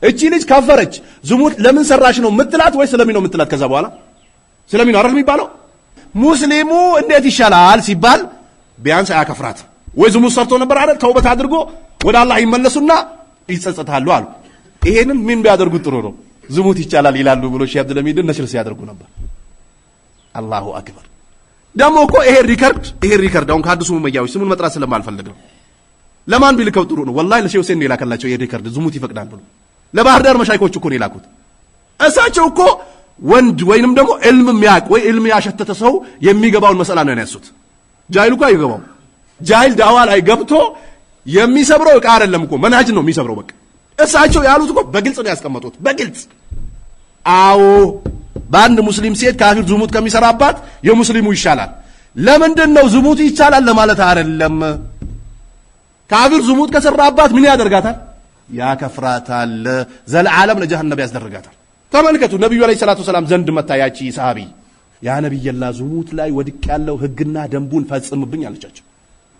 እቺ ልጅ ካፈረች ዝሙት ለምን ሰራሽ ነው ምትላት ወይ ስለምን ነው ምትላት ከዛ በኋላ ስለምን ነው አይደል የሚባለው ሙስሊሙ እንዴት ይሻላል ሲባል ቢያንስ አያከፍራት ወይ ዝሙት ሰርቶ ነበር አይደል ተውበት አድርጎ ወደ አላህ ይመለሱና ይጸጸታሉ አሉ ይሄንን ምን ቢያደርጉ ጥሩ ነው ዝሙት ይቻላል ይላሉ ብሎ ሼህ አብዱልሐሚድ ነሽር ሲያደርጉ ነበር አላሁ አክበር ደሞ እኮ ይሄ ሪከርድ አሁን ከአዲሱ መያዎች ስሙን መጥራት ስለማልፈልግ ነው ለማን ቢልከው ጥሩ ነው ወላሂ ለሼህ ሁሴን ይላከላቸው ይሄ ሪከርድ ዝሙት ይፈቅዳል ብሎ ለባህር ዳር መሻይኮች እኮ ነው ይላኩት እሳቸው እኮ ወንድ ወይንም ደግሞ ኢልም የሚያቅ ወይ ኢልም ያሸተተ ሰው የሚገባውን መሰላ ነው ያነሱት ጃሂል እኮ አይገባው ጃሂል ዳዋ ላይ ገብቶ የሚሰብረው ዕቃ አይደለም እኮ መንሃጅ ነው የሚሰብረው በቃ እሳቸው ያሉት እኮ በግልጽ ነው ያስቀመጡት በግልጽ አዎ በአንድ ሙስሊም ሴት ካፊር ዝሙት ከሚሰራባት የሙስሊሙ ይሻላል ለምንድን ነው ዝሙት ይቻላል ለማለት አይደለም ካፊር ዝሙት ከሰራባት ምን ያደርጋታል ያከፍራታል ዘልዓለም ለጀሃነም ያስደርጋታል ተመልከቱ ነብዩ አለይሂ ሰላቱ ሰላም ዘንድ መታያቺ ሰሃቢ ያ ነብይላ ዝሙት ላይ ወድቅ ያለው ህግና ደንቡን ፈጽምብኝ አለቻቸው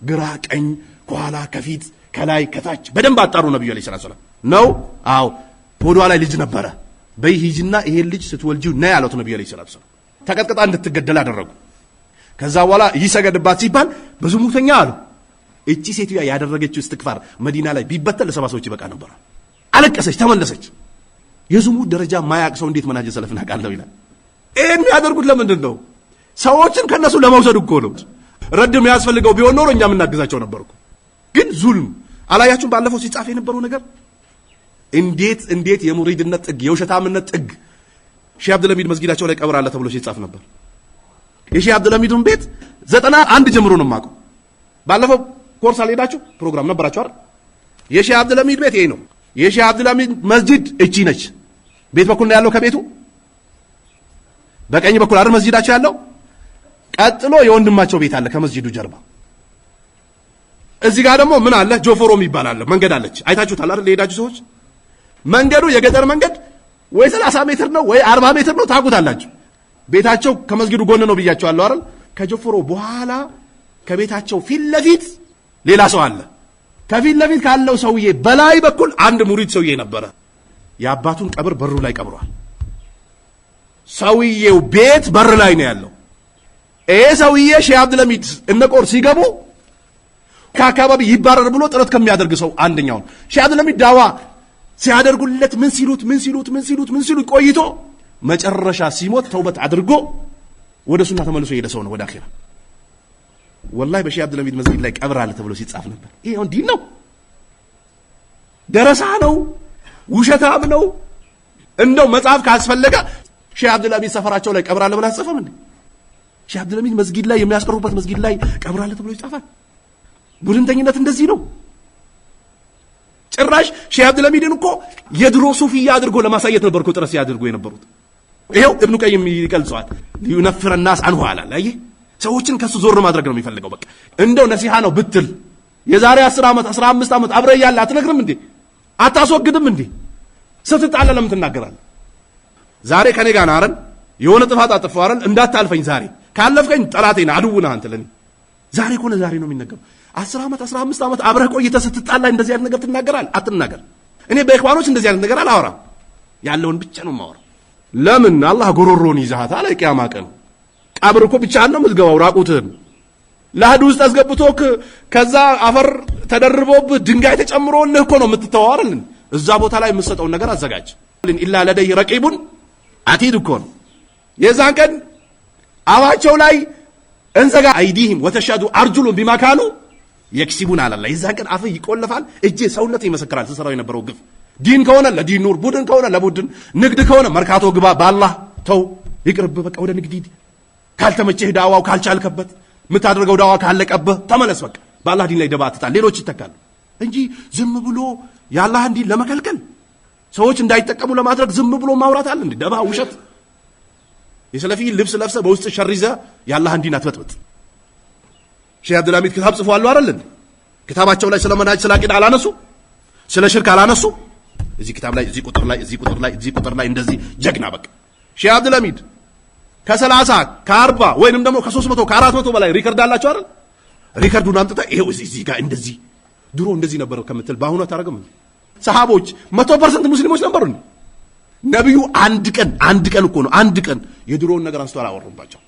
ግራ ቀኝ ከኋላ ከፊት ከላይ ከታች በደንብ አጣሩ ነብዩ አለይሂ ሰላቱ ሰላም ነው አው ሆዷ ላይ ልጅ ነበረ በይሂጅና ይሄ ልጅ ስትወልጂው ነው ያለው ነብዩ አለይሂ ሰላቱ ሰላም ተቀጥቅጣ እንድትገደል አደረጉ ከዛ በኋላ ይሰገድባት ሲባል በዝሙተኛ አሉ እቺ ሴትያ ያደረገችው እስትግፋር መዲና ላይ ቢበተል ለሰባ ሰዎች ይበቃ ነበር አለቀሰች ተመለሰች የዝሙት ደረጃ ማያቅ ሰው እንዴት መናጀ ሰለፍና ቃለው ይላል ይሄን ያደርጉት ለምንድን ነው ሰዎችን ከነሱ ለማውሰድ እኮ ነው ረድም ያስፈልገው ቢሆን ኖሮ እኛም እናግዛቸው ነበርኩ ግን ዙልም አላያችሁም ባለፈው ሲጻፍ የነበረው ነገር እንዴት የሙሪድነት ጥግ የውሸታምነት ጥግ ሼህ አብዱልሐሚድ መስጊዳቸው ላይ ቀብር አለ ተብሎ ሲጻፍ ነበር የሼህ አብዱልሐሚድን ቤት 91 ጀምሮ ነው ማቀው ባለፈው ኮርስ አልሄዳችሁ ፕሮግራም ነበራችሁ አይደል የሼህ አብዱልሐሚድ ቤት ይሄ ነው የሼህ አብዱልሐሚድ መስጂድ እቺ ነች ቤት በኩል ነው ያለው ከቤቱ በቀኝ በኩል አይደል መስጂዳቸው ያለው ቀጥሎ የወንድማቸው ቤት አለ ከመስጂዱ ጀርባ እዚህ ጋር ደግሞ ምን አለ ጆፎሮም ይባላል መንገድ አለች አይታችሁታል አይደል ሄዳችሁ ሰዎች መንገዱ የገጠር መንገድ ወይ 30 ሜትር ነው ወይ 40 ሜትር ነው ታቁታላችሁ ቤታቸው ከመስጊዱ ጎን ነው ብያቸዋለሁ አይደል ከጆፎሮ በኋላ ከቤታቸው ፊት ለፊት ሌላ ሰው አለ ከፊት ለፊት ካለው ሰውዬ በላይ በኩል አንድ ሙሪድ ሰውዬ ነበረ የአባቱን ቀብር በሩ ላይ ቀብሯል ሰውዬው ቤት በር ላይ ነው ያለው ሰውዬ ሼህ አብዱልሐሚድ እነቆር ሲገቡ ከአካባቢ ይባረር ብሎ ጥረት ከሚያደርግ ሰው አንደኛው ሼህ አብዱልሐሚድ ዳዋ ሲያደርጉለት ምን ሲሉት ቆይቶ መጨረሻ ሲሞት ተውበት አድርጎ ወደ ሱና ተመልሶ የሄደ ሰው ነው ወደ አኺራ ወላሂ በሼህ አብዱልሐሚድ መስጊድ ላይ ቀብር አለ ተብሎ ሲጻፍ ነበር ይሄ እንዲህ ነው ደረሳ ነው ውሸታም ነው እንደው መጽሐፍ ካስፈለገ ሼህ አብዱልሐሚድ ሰፈራቸው ላይ ቀብር አለ ብላ ጽፈም እንዴ ሼህ አብዱልሐሚድ መስጊድ ላይ የሚያስቀሩበት መስጊድ ላይ ቀብር አለ ተብሎ ይጻፋል ቡድንተኝነት እንደዚህ ነው ጭራሽ ሼህ አብዱልሐሚድን እኮ የድሮ ሱፊያ አድርጎ ለማሳየት ነበር እኮ ጥረት ሲያደርጉ የነበሩት ይሄው ኢብኑ ቀይም ይገልጸዋል ሊዩነፍር الناس عنه አላለ አይ ሰዎችን ከሱ ዞር ማድረግ ነው የሚፈልገው በቃ እንደው ነሲሃ ነው ብትል የዛሬ 10 ዓመት 15 ዓመት አብረ ያለ አትነግርም እንዴ አታስወግድም እንዴ ስትጣላ ለምን ትናገራለህ ዛሬ ከኔ ጋር ናረን የሆነ ጥፋት አጥፋው አይደል እንዳታልፈኝ ዛሬ ካለፍከኝ ጠላቴ ነህ አድው ነህ አንተ ለኔ ዛሬ ኮነ ዛሬ ነው የሚነገረው 10 ዓመት 15 ዓመት አብረህ ቆይተህ ስትጣላ እንደዚህ አይነት ነገር ትናገራለህ አትናገር እኔ በኢኽዋኖች እንደዚህ አይነት ነገር አላወራም ያለውን ብቻ ነው ማወራ ለምን አላህ ጎሮሮን ይዛሃታል ቂያማ ቀን ቀብር እኮ ብቻ ነው ምዝገባው ራቁትህን ለሐድ ውስጥ አስገብቶክ ከዛ አፈር ተደርቦብ ድንጋይ ተጨምሮልህ እኮ ነው የምትተዋው አይደል እዛ ቦታ ላይ የምትሰጠው ነገር አዘጋጅ ኢላ ለደይ ረቂቡን አቲድ እኮ ነው የዛን ቀን አዋቸው ላይ እንዘጋ አይዲህም ወተሻዱ አርጁሉን ቢማ ካኑ የክሲቡን አላላ የዛን ቀን አፍ ይቆለፋል እጄ ሰውነት ይመሰክራል ተሰራው የነበረው ግፍ ዲን ከሆነ ለዲን ኑር ቡድን ከሆነ ለቡድን ንግድ ከሆነ መርካቶ ግባ በአላህ ተው ይቅርብ በቃ ወደ ንግድ ሂድ ካልተመቸህ ዳዋው ካልቻልከበት ምታደርገው ዳዋ ካለቀበህ ተመለስ በቃ በአላህ ዲን ላይ ደባትታል ሌሎች ይተካሉ እንጂ ዝም ብሎ ያላህ ዲን ለመከልከል ሰዎች እንዳይጠቀሙ ለማድረግ ዝም ብሎ ማውራት አለ እንዴ? ደባ ውሸት። የሰለፊ ልብስ ለብሰ በውስጥ ሸሪዘ ያላህን ዲን አትበጥብጥ። ሼህ አብዱልሐሚድ ክታብ ጽፈዋል አይደል? ክታባቸው ላይ ስለ መንሃጅ ስለ አቂዳ አላነሱ፣ ስለ ሽርክ አላነሱ። እዚህ ክታብ ላይ እዚህ ቁጥር ላይ እዚህ ቁጥር ላይ እዚህ ቁጥር ላይ እንደዚህ ጀግና በቃ ሼህ አብዱልሐሚድ ከ30 ከ40 ወይንም ደግሞ ከ300 ከ400 በላይ ሪከርድ አላቸው አይደል? ሪከርዱን አምጥታ ይሄው እዚህ ጋር እንደዚህ ድሮ እንደዚህ ነበር ከምትል በአሁኑ አታረግም። ሰሃቦች 100% ሙስሊሞች ነበሩ። ነብዩ አንድ ቀን እኮ ነው አንድ ቀን የድሮውን ነገር አንስተው አላወሩባቸው።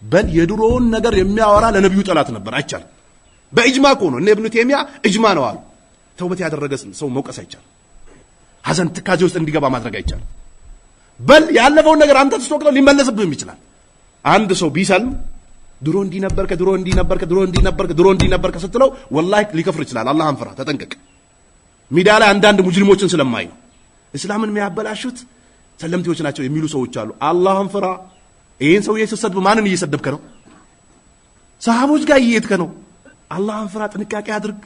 በል የድሮውን ነገር የሚያወራ ለነብዩ ጠላት ነበር። አይቻልም። በእጅማ እኮ ነው እነ ኢብኑ ተይሚያ እጅማ ነው አሉ። ተውበት ያደረገ ሰው መውቀስ አይቻልም። ሐዘን ትካዜ ውስጥ እንዲገባ ማድረግ አይቻልም። በል ያለፈውን ነገር አንተ ተስተውቀው ሊመለስብህም ይችላል። አንድ ሰው ቢሰልም ድሮ እንዲህ ነበርክ ስትለው ወላሂ ሊከፍር ይችላል። አላህን ፍራ፣ ተጠንቀቅ። ሚዲያ ላይ አንዳንድ ሙጅሪሞችን ስለማይ ነው እስላምን የሚያበላሹት ሰለምቲዎች ናቸው የሚሉ ሰዎች አሉ። አላህን ፍራ። ይሄን ሰው እየሰደብክ ማንን እየሰደብክ ነው? ሰሃቦች ጋር እየሄድክ ነው። አላህን ፍራ፣ ጥንቃቄ አድርግ።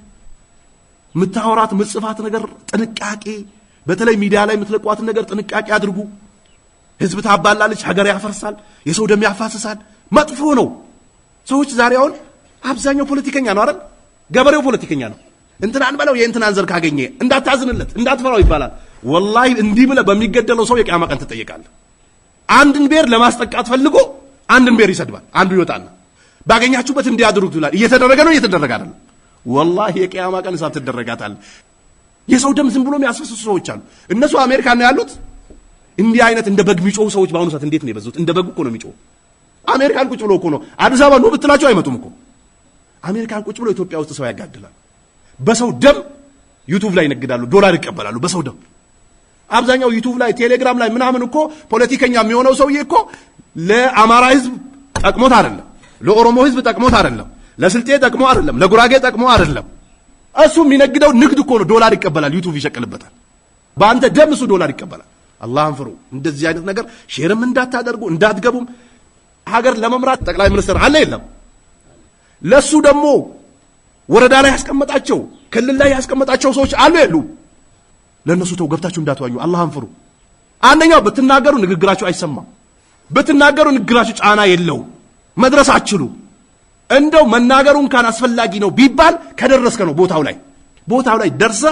ምታወራት ምጽፋት ነገር ጥንቃቄ፣ በተለይ ሚዲያ ላይ የምትለቋት ነገር ጥንቃቄ አድርጉ። ህዝብ ታባላለች፣ ሀገር ያፈርሳል፣ የሰው ደም ያፋስሳል፣ መጥፎ ነው። ሰዎች ዛሬ አሁን አብዛኛው ፖለቲከኛ ነው አይደል? ገበሬው ፖለቲከኛ ነው። እንትናን በለው የእንትናን ዘር ካገኘ እንዳታዝንለት እንዳትፈራው ይባላል። ወላሂ እንዲህ ብለህ በሚገደለው ሰው የቂያማ ቀን ትጠየቃለህ። አንድን ብሔር ለማስጠቃት ፈልጎ አንድን ብሔር ይሰድባል። አንዱ ይወጣና ባገኛችሁበት እንዲያድሩት ይላል። እየተደረገ ነው እየተደረገ አይደለም? ወላሂ የቂያማ ቀን እሳት ትደረጋታለህ። የሰው ደም ዝም ብሎ የሚያስፈስሱ ሰዎች አሉ። እነሱ አሜሪካ ነው ያሉት። እንዲህ አይነት እንደ በግ የሚጮሁ ሰዎች በአሁኑ ሰዓት እንዴት ነው የበዙት? እንደ በግ እኮ ነው የሚጮሁ። አሜሪካን ቁጭ ብሎ እኮ ነው አዲስ አበባ ነው ብትላቸው አይመጡም እኮ። አሜሪካን ቁጭ ብሎ ኢትዮጵያ ውስጥ ሰው ያጋድላል። በሰው ደም ዩቲዩብ ላይ ይነግዳሉ፣ ዶላር ይቀበላሉ በሰው ደም። አብዛኛው ዩቲዩብ ላይ ቴሌግራም ላይ ምናምን እኮ ፖለቲከኛ የሚሆነው ሰውዬ እኮ ለአማራ ህዝብ ጠቅሞት አይደለም፣ ለኦሮሞ ህዝብ ጠቅሞት አይደለም፣ ለስልጤ ጠቅሞ አይደለም፣ ለጉራጌ ጠቅሞ አይደለም። እሱ የሚነግደው ንግድ እኮ ነው። ዶላር ይቀበላል፣ ዩቲዩብ ይሸቅልበታል። በአንተ ደም እሱ ዶላር ይቀበላል። አላህን ፍሩ። እንደዚህ አይነት ነገር ሼርም እንዳታደርጉ እንዳትገቡም። ሀገር ለመምራት ጠቅላይ ሚኒስትር አለ የለም? ለሱ ደግሞ ወረዳ ላይ ያስቀመጣቸው ክልል ላይ ያስቀመጣቸው ሰዎች አሉ የሉ? ለነሱ ተው፣ ገብታችሁ እንዳትዋኙ። አላህን ፍሩ። አንደኛው ብትናገሩ ንግግራችሁ አይሰማም። ብትናገሩ ንግግራችሁ ጫና የለውም። መድረስ አትችሉ። እንደው መናገሩን ካን አስፈላጊ ነው ቢባል ከደረስከ ነው ቦታው ላይ ደርሰ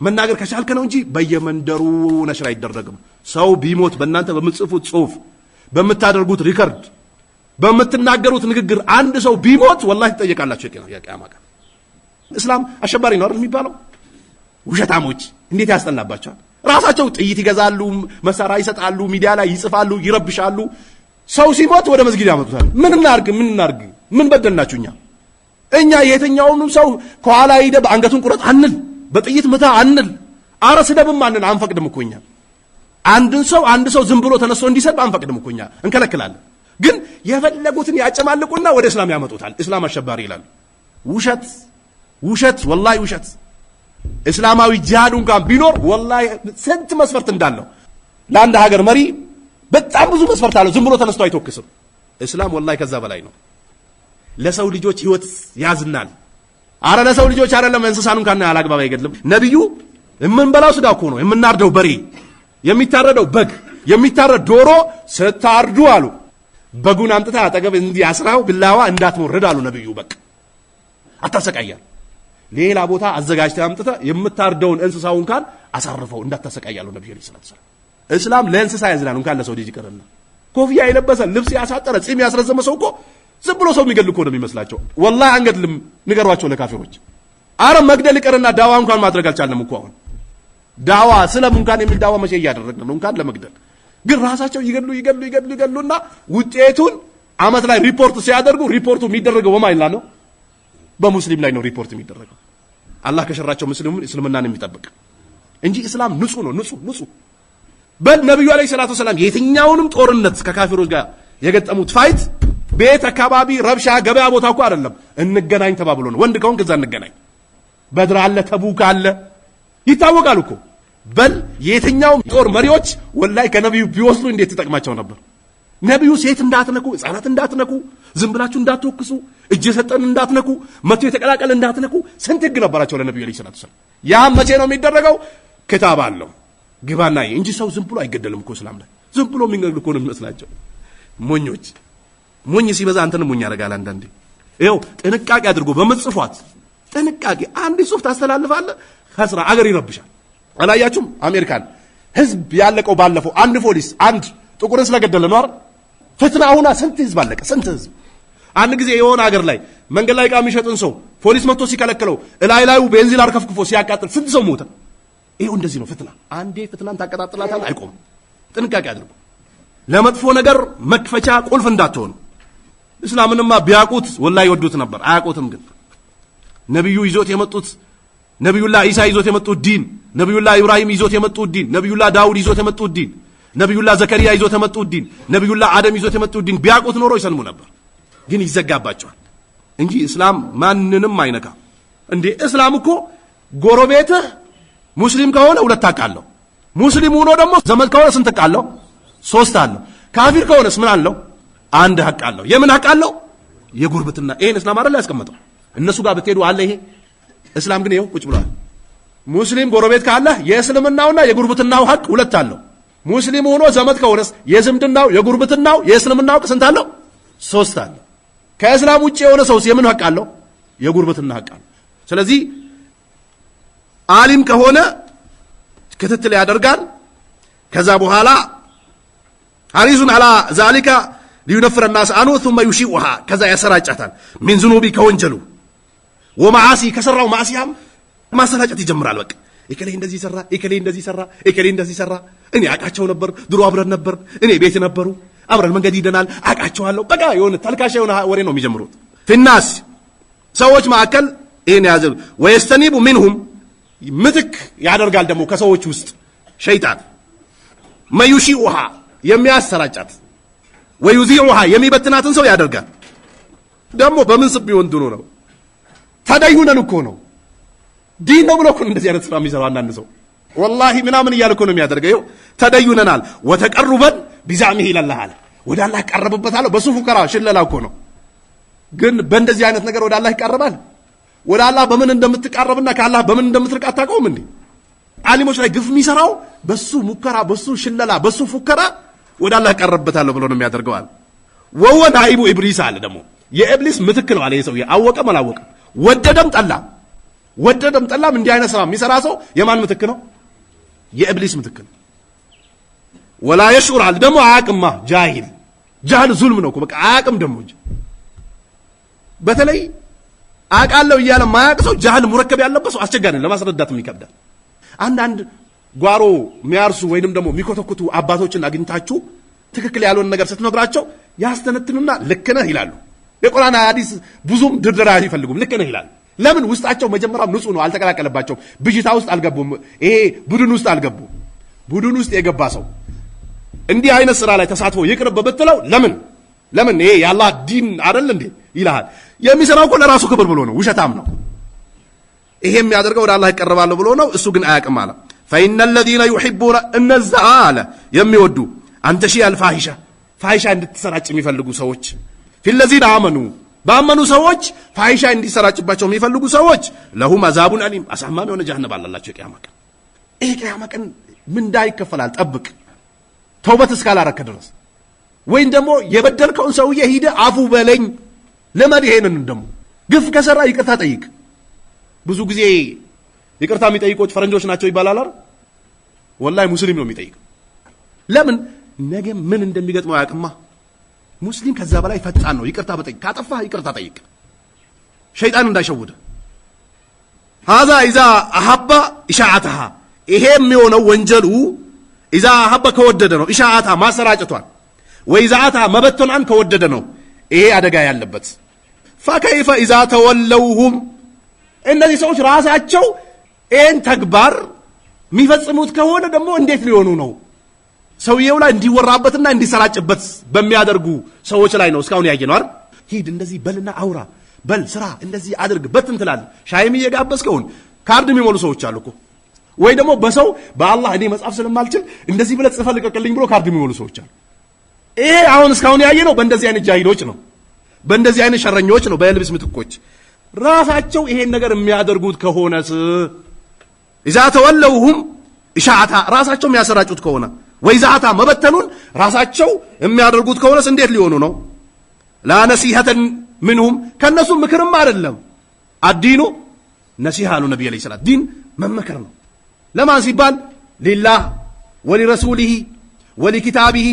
መናገር ከቻልከ ነው እንጂ በየመንደሩ ነሽር አይደረግም። ሰው ቢሞት በእናንተ በምትጽፉት ጽሁፍ፣ በምታደርጉት ሪከርድ፣ በምትናገሩት ንግግር አንድ ሰው ቢሞት ወላሂ ትጠየቃላችሁ የቂያማ ቀን። እስላም አሸባሪ ነው አይደል የሚባለው? ውሸታሞች እንዴት ያስጠላባቸዋል። ራሳቸው ጥይት ይገዛሉ፣ መሳሪያ ይሰጣሉ፣ ሚዲያ ላይ ይጽፋሉ፣ ይረብሻሉ። ሰው ሲሞት ወደ መስጊድ ያመጡታል። ምን እናርግ? ምን በደልናችሁ? እኛ የትኛውንም ሰው ከኋላ ሄደ በአንገቱን ቁረጥ አንል፣ በጥይት ምታ አንል፣ አረ ስደብም አንል። አንፈቅድም እኮ እኛ አንድ ሰው ዝም ብሎ ተነስቶ እንዲሰድ አንፈቅድም እኮ እኛ እንከለክላለን። ግን የፈለጉትን ያጨማልቁና ወደ እስላም ያመጡታል። እስላም አሸባሪ ይላሉ። ውሸት ወላሂ ውሸት። እስላማዊ ጂሃድ እንኳን ቢኖር ወላሂ ስንት መስፈርት እንዳለው ለአንድ ሀገር መሪ በጣም ብዙ መስፈርት አለው። ዝም ብሎ ተነስቶ አይተኩስም። እስላም ወላሂ ከዛ በላይ ነው። ለሰው ልጆች ህይወት ያዝናል። አረ ለሰው ልጆች አይደለም እንስሳን እንኳን ያላግባብ አይገድልም። ነብዩ የምንበላው ስጋ እኮ ነው፣ የምናርደው በሬ፣ የሚታረደው በግ፣ የሚታረድ ዶሮ ስታርዱ አሉ በጉን አምጥታ አጠገብ እንዲያስራው ብላዋ እንዳትሞርድ አሉ ነብዩ። በቃ አታሰቃያል። ሌላ ቦታ አዘጋጅተህ አምጥተህ የምታርደውን እንስሳውን ካል አሳርፈው እንዳታሰቃያሉ ነብዩ ሰለላሁ ዐለይሂ ወሰለም። እስላም ለእንስሳ ያዝናል እንኳን ለሰው ልጅ ይቀርና። ኮፍያ የለበሰ ልብስ ያሳጠረ ጺም ያስረዘመ ሰው እኮ ዝም ብሎ ሰው የሚገድል እኮ ነው የሚመስላቸው። ወላሂ አንገድልም፣ ንገሯቸው ለካፊሮች። አረ መግደል ይቀርና ዳዋ እንኳን ማድረግ አልቻልንም እኮ አሁን። ዳዋ ስለም እንኳን የሚል ዳዋ መቼ እያደረግን ነው እንኳን ለመግደል። ግን ራሳቸው ይገድሉና ውጤቱን አመት ላይ ሪፖርት ሲያደርጉ ሪፖርቱ የሚደረገው በማይላ ነው፣ በሙስሊም ላይ ነው ሪፖርት የሚደረገው። አላህ ከሸራቸው እስልምናን የሚጠብቅ እንጂ እስላም ንጹህ ነው። ንጹህ በል ነብዩ አለይሂ ሰላቱ ሰላም የትኛውንም ጦርነት ከካፊሮች ጋር የገጠሙት ፋይት ቤት አካባቢ ረብሻ ገበያ ቦታ እኮ አይደለም፣ እንገናኝ ተባብሎ ነው። ወንድ ከሆንክ እዛ እንገናኝ። በድር አለ፣ ተቡክ አለ፣ ይታወቃል እኮ። በል የትኛውም ጦር መሪዎች ወላሂ ከነብዩ ቢወስዱ እንዴት ተጠቅማቸው ነበር። ነብዩ ሴት እንዳትነኩ፣ ህፃናት እንዳትነኩ፣ ዝም ብላችሁ እንዳትወክሱ፣ እጅ የሰጠን እንዳትነኩ፣ መቶ የተቀላቀለ እንዳትነኩ፣ ስንት ህግ ነበራቸው ለነብዩ አለይሂ ሰላቱ ሰላም። ያ መቼ ነው የሚደረገው? ክታብ አለው። ግባና እንጂ ሰው ዝም ብሎ አይገደልም እኮ እስላም ላይ ዝም ብሎ የሚገድል እኮ ነው የሚመስላቸው ሞኞች ሞኝ ሲበዛ አንተን ሞኝ ያደርጋል አንዳንዴ ይኸው ጥንቃቄ አድርጎ በመጽፏት ጥንቃቄ አንድ ጽሁፍ ታስተላልፋለህ ከስራ አገር ይረብሻል አላያችሁም አሜሪካን ህዝብ ያለቀው ባለፈው አንድ ፖሊስ አንድ ጥቁርን ስለገደለ ነው አይደል ፍትና አሁን ስንት ህዝብ አለቀ ስንት ህዝብ አንድ ጊዜ የሆነ ሀገር ላይ መንገድ ላይ ቃም ይሸጥን ሰው ፖሊስ መጥቶ ሲከለክለው እላይላዩ ቤንዚን አርከፍክፎ ሲያቃጥል ስንት ሰው ሞተ ይሄው እንደዚህ ነው ፍትና አንዴ ፍትናን ታቀጣጥላታል አይቆም ጥንቃቄ አድርጉ ለመጥፎ ነገር መክፈቻ ቁልፍ እንዳትሆኑ እስላምንማ ቢያቁት ወላሂ ይወዱት ነበር አያቁትም ግን ነብዩ ይዞት የመጡት ነብዩላህ ኢሳ ይዞት የመጡት ዲን ነብዩላህ ኢብራሂም ይዞት የመጡት ዲን ነብዩላህ ዳውድ ይዞት የመጡት ዲን ነብዩላህ ዘከሪያ ይዞት የመጡት ዲን ነብዩላህ አደም ይዞት የመጡት ዲን ቢያቁት ኖሮ ይሰልሙ ነበር ግን ይዘጋባቸዋል እንጂ እስላም ማንንም አይነካ እንዴ እስላም እኮ ጎረቤትህ ሙስሊም ከሆነ ሁለት አቃለው ሙስሊም ሆኖ ደግሞ ዘመድ ከሆነ ስንት አቃለው ሶስት አለው ካፊር ከሆነስ ምን አለው አንድ ሐቅ አለው የምን ሐቅ አለው የጉርብትና ይሄን እስላም አይደል ያስቀመጠው እነሱ ጋር ብትሄዱ አለ ይሄ እስላም ግን ይሄው ቁጭ ብሏል ሙስሊም ጎረቤት ካለ የእስልምናውና የጉርብትናው ሐቅ ሁለት አለው ሙስሊም ሆኖ ዘመድ ከሆነስ የዝምድናው የጉርብትናው የእስልምናው ስንት አለው ሶስት አለው ከእስላም ውጪ የሆነ ሰውስ የምን ሐቅ አለው የጉርብትና ሐቅ አለው ስለዚህ ዓሊም ከሆነ ክትትል ያደርጋል ከዛ በኋላ حريص على ذلك لينفر الناس عنه ثم يشيعها كذا يسراጫታል من ذنوب ከወንጀሉ ومعاصي ከሰራው ማሲያም ማሰራጨት ይጀምራል በቃ እከሌ እንደዚህ ሰራ እከሌ እንደዚህ ሰራ እከሌ እንደዚህ ሰራ እኔ አቃቸው ነበር ድሮ አብረን ነበር እኔ ቤት ነበሩ አብረን መንገድ ይደናል አቃቸዋለሁ በቃ የሆነ ተልካሻ የሆነ ወሬ ነው የሚጀምሩት في الناس ሰዎች ማከል ይሄን ያዘብ ويستنيب منهم ምትክ ያደርጋል ደግሞ ከሰዎች ውስጥ ሸይጣን ማዩሺኡሃ የሚያሰራጫት ወይዚኡሃ የሚበትናትን ሰው ያደርጋል ደግሞ በምን ስብ ይወንዱ ነው ተደዩነን እኮ ነው ዲን ነው ብሎ እኮ እንደዚህ አይነት ስራ የሚሰራው አንዳንድ ሰው ወላሂ ምናምን እያለ እኮ ነው የሚያደርገው ተደዩነናል ወተቀርበን ቢዛሚሂ ኢላላህ አለ ወደ አላህ ቀርበበታል በሱ ፉከራ ሽለላ እኮ ነው ግን በእንደዚህ አይነት ነገር ወደ አላህ ይቀርባል ወደ አላህ በምን እንደምትቀርብና ከአላህ በምን እንደምትርቅ አታውቀውም እንዴ ዓሊሞች ላይ ግፍ የሚሰራው በሱ ሙከራ በሱ ሽለላ በሱ ፉከራ ወደ አላህ ቀርበታለሁ ብሎ ነው የሚያደርገው አለ ወወ ናኢቡ ኢብሊስ አለ ደግሞ የኢብሊስ ምትክ ነው አለ የሰውዬ አወቀም አላወቀም ወደደም ጠላም እንዲህ አይነት ስራ የሚሰራ ሰው የማን ምትክ ነው የኢብሊስ ምትክ ነው ወላ يشعر አለ ደግሞ አያቅማ ጃሂል ዙልም ነው በቃ አያቅም ደግሞ በተለይ አቃለው ይያለ ማያቅ ሰው ጃሂል ሙረከብ ያለበት ሰው አስቸጋሪ ነው ለማስረዳትም ይከብዳል አንዳንድ ጓሮ የሚያርሱ ወይንም ደግሞ የሚኮተኩቱ አባቶችን አግኝታችሁ ትክክል ያልሆነ ነገር ስትነግራቸው ያስተነትኑና ልክ ነህ ይላሉ የቁርአን ሐዲስ ብዙም ድርድር አይፈልጉም ልክ ነህ ይላሉ ለምን ውስጣቸው መጀመሪያም ንጹህ ነው አልተቀላቀለባቸውም ብጅታ ውስጥ አልገቡም ይሄ ቡድን ውስጥ አልገቡም ቡድን ውስጥ የገባ ሰው እንዲህ አይነት ስራ ላይ ተሳትፎ ይቅርብ በትለው ለምን ይሄ ያላህ ዲን አይደል እንዴ ይላል የሚሰራው እኮ ለራሱ ክብር ብሎ ነው ውሸታም ነው ይሄ የሚያደርገው ወደ አላህ ይቀርባል ብሎ ነው እሱ ግን አያቅም አለ فإن الذين يحبون النزعال የሚወዱ አንተ ሺ አልፋሂሻ ፋሂሻ እንድትሰራጭ የሚፈልጉ ሰዎች في الذين آمنوا ባመኑ ሰዎች ፋሂሻ እንዲሰራጭባቸው የሚፈልጉ ሰዎች ለሁም عذاب أليم አሳማሚ የሆነ ጀሃነም አላላቸው የቂያማ ቀን ይሄ ቂያማ ቀን ምን እንዳይከፈላል ጠብቅ ተውበት እስካላረከ ድረስ ወይን ደግሞ የበደልከውን ሰውዬ ሂደ አፉ በለኝ ለመድሄንን ደግሞ ግፍ ከሰራ ይቅርታ ጠይቅ ብዙ ጊዜ ይቅርታ የሚጠይቁት ፈረንጆች ናቸው ይባላል አይደል ወላሂ ሙስሊም ነው የሚጠይቅ ለምን ነገ ምን እንደሚገጥመው ያቅማ ሙስሊም ከዛ በላይ ፈጣን ነው ይቅርታ በጠይቅ ካጠፋ ይቅርታ ጠይቅ ሸይጣን እንዳይሸውደ هذا اذا احب اشاعتها ይሄ የሚሆነው ወንጀሉ اذا احب ከወደደ ነው اشاعتها ማሰራጨቷን ወይዛታ መበተናን ከወደደ ነው ይሄ አደጋ ያለበት فكيف اذا تولوهم እነዚህ ሰዎች ራሳቸው ይሄን ተግባር የሚፈጽሙት ከሆነ ደግሞ እንዴት ሊሆኑ ነው ሰውየው ላይ እንዲወራበትና እንዲሰራጭበት በሚያደርጉ ሰዎች ላይ ነው እስካሁን ያየነው አይደል ሂድ እንደዚህ በልና አውራ በል ስራ እንደዚህ አድርግ በትን ትላል ሻይም እየጋበዝከውን ካርድ የሚሞሉ ሰዎች አሉ እኮ ወይ ደግሞ በሰው በአላህ እኔ መጻፍ ስለማልችል እንደዚህ ብለህ ጽፈህ ልቀቅልኝ ብሎ ካርድ የሚሞሉ ሰዎች አሉ ይሄ አሁን እስካሁን ያየነው በእንደዚህ አይነት ጃሂሎች ነው በእንደዚህ አይነት ሸረኞች ነው በልብስ ምትኮች ራሳቸው ይሄን ነገር የሚያደርጉት ከሆነስ إذا تولوهم ኢሻአታ ራሳቸው የሚያሰራጩት ከሆነ ወይዛታ መበተኑን ራሳቸው የሚያደርጉት ከሆነስ እንዴት ሊሆኑ ነው? ላ ነሲሐተን ምንሁም ከነሱ ምክርም አይደለም። አዲኑ ነሲሐ አሉ ነብዩ አለይሂ ሰላም። ዲን መመከር ነው። ለማን ሲባል? ሊላህ ወሊረሱሊሂ ወሊኪታቢሂ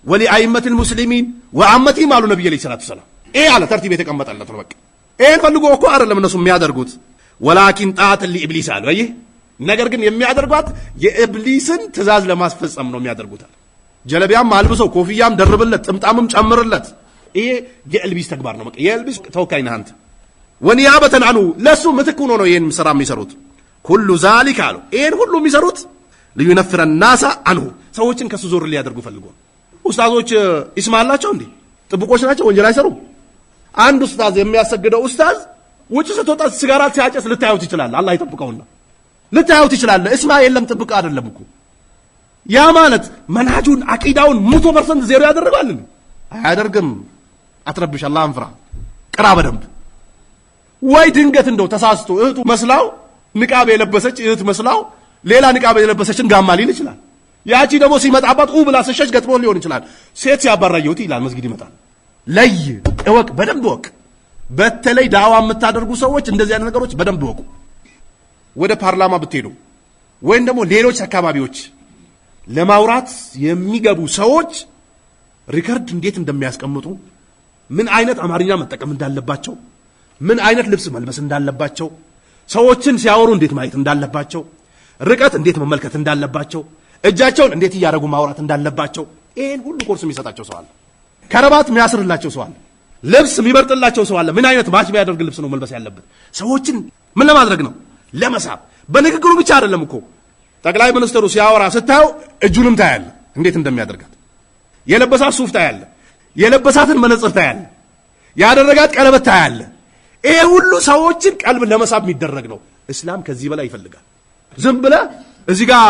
ወሊአይመቲል ሙስሊሚን ወአመቲሂም አሉ ነብዩ አለይሂ ሰላም። ይሄ አለ ተርቲብ የተቀመጠለት ነው። በቃ ይሄን ፈልጎ እኮ አይደለም እነሱ የሚያደርጉት። ወላኪን ጣዓት ለኢብሊስ አሉ። አየህ ነገር ግን የሚያደርጓት የኢብሊስን ትእዛዝ ለማስፈጸም ነው የሚያደርጉት። ጀለቢያም አልብሰው ኮፍያም ደርብለት ጥምጣምም ጨምርለት፣ ይሄ የኢብሊስ ተግባር ነው። በቃ የኢብሊስ ተወካይ ነህ አንተ። ወኒያበተን አኑ ለሱ ምትክ ሆኖ ነው ይሄን ስራ የሚሰሩት። ኩሉ ዛሊካ አሉ ይሄን ሁሉ የሚሰሩት ለዩነፍረ الناس አንሁ ሰዎችን ከሱ ዞር ሊያደርጉ ፈልጎ። ኡስታዞች ኢስማ አላቸው እንዴ? ጥብቆች ናቸው? ወንጀል አይሰሩም? አንድ ኡስታዝ የሚያሰግደው ኡስታዝ ውጭ ስትወጣ ሲጋራ ሲያጨስ ልታዩት ይችላል። አላህ ይጠብቀውና ልታዩት ይችላል። እስማ የለም ጥብቅ አይደለም እኮ ያ ማለት መንሃጁን አቂዳውን 100% ዜሮ ያደርጋል። አያደርግም። አትረብሽ፣ አላህን ፍራ፣ ቅራ በደንብ። ወይ ድንገት እንደው ተሳስቶ እህቱ መስላው ንቃብ የለበሰች እህት መስላው ሌላ ንቃብ የለበሰችን ጋማ ሊል ይችላል። ያቺ ደግሞ ሲመጣባት ብላ ሰሸሽ ገጥሞ ሊሆን ይችላል። ሴት ሲያባራየውት ይላል መስጊድ ይመጣል። ለይ እወቅ፣ በደንብ እወቅ። በተለይ ዳዋ የምታደርጉ ሰዎች እንደዚህ አይነት ነገሮች በደንብ እወቁ። ወደ ፓርላማ ብትሄዱ ወይም ደግሞ ሌሎች አካባቢዎች ለማውራት የሚገቡ ሰዎች ሪከርድ እንዴት እንደሚያስቀምጡ፣ ምን አይነት አማርኛ መጠቀም እንዳለባቸው፣ ምን አይነት ልብስ መልበስ እንዳለባቸው፣ ሰዎችን ሲያወሩ እንዴት ማየት እንዳለባቸው፣ ርቀት እንዴት መመልከት እንዳለባቸው፣ እጃቸውን እንዴት እያደረጉ ማውራት እንዳለባቸው ይሄን ሁሉ ኮርስ የሚሰጣቸው ሰው አለ። ከረባት የሚያስርላቸው ሰው አለ። ልብስ የሚበርጥላቸው ሰው አለ። ምን አይነት ማች የሚያደርግ ልብስ ነው መልበስ ያለበት? ሰዎችን ምን ለማድረግ ነው? ለመሳብ። በንግግሩ ብቻ አይደለም እኮ ጠቅላይ ሚኒስትሩ ሲያወራ ስታየው እጁንም ታያለ እንዴት እንደሚያደርጋት። የለበሳት ሱፍ ታያለ፣ የለበሳትን መነጽር ታያለ፣ ያደረጋት ቀለበት ታያለ። ይሄ ሁሉ ሰዎችን ቀልብ ለመሳብ የሚደረግ ነው። እስላም ከዚህ በላይ ይፈልጋል። ዝም ብለህ እዚህ ጋር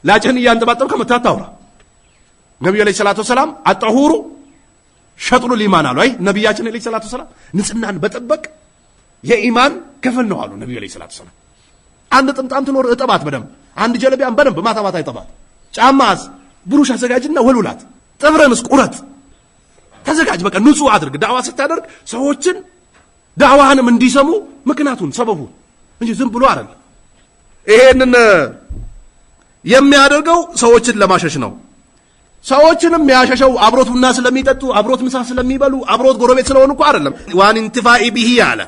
ላጭህን እያንጠባጠብክ ከመታታውራ ነብዩ አለይሂ ሰላቱ ሰላም አጣሁሩ ሸጥሩ ሊማን አሉ። አይ ነብያችን አለይሂ ሰላቱ ሰላም ንጽህናን በጠበቅ የኢማን ክፍል ነው አሉ ነብዩ አለይሂ ሰላቱ ሰላም። አንድ ጥምጣም ትኖር እጠባት በደንብ፣ አንድ ጀለቢያን በደንብ ማታ ማታ ይጠባት። ጫማስ ብሩሽ አዘጋጅና ወልውላት፣ ጥፍርንስ ቁረት፣ ተዘጋጅ። በቃ ንጹህ አድርግ። ዳዋ ስታደርግ ሰዎችን ዳዋህንም እንዲሰሙ ምክንያቱን ሰበቡን እንጂ ዝም ብሎ አይደለም። ይሄንን የሚያደርገው ሰዎችን ለማሸሽ ነው። ሰዎችንም ያሸሸው አብሮት ቡና ስለሚጠጡ፣ አብሮት ምሳ ስለሚበሉ፣ አብሮት ጎረቤት ስለሆኑ እኮ አይደለም። ዋን ኢንቲፋኢ ቢሂ አለ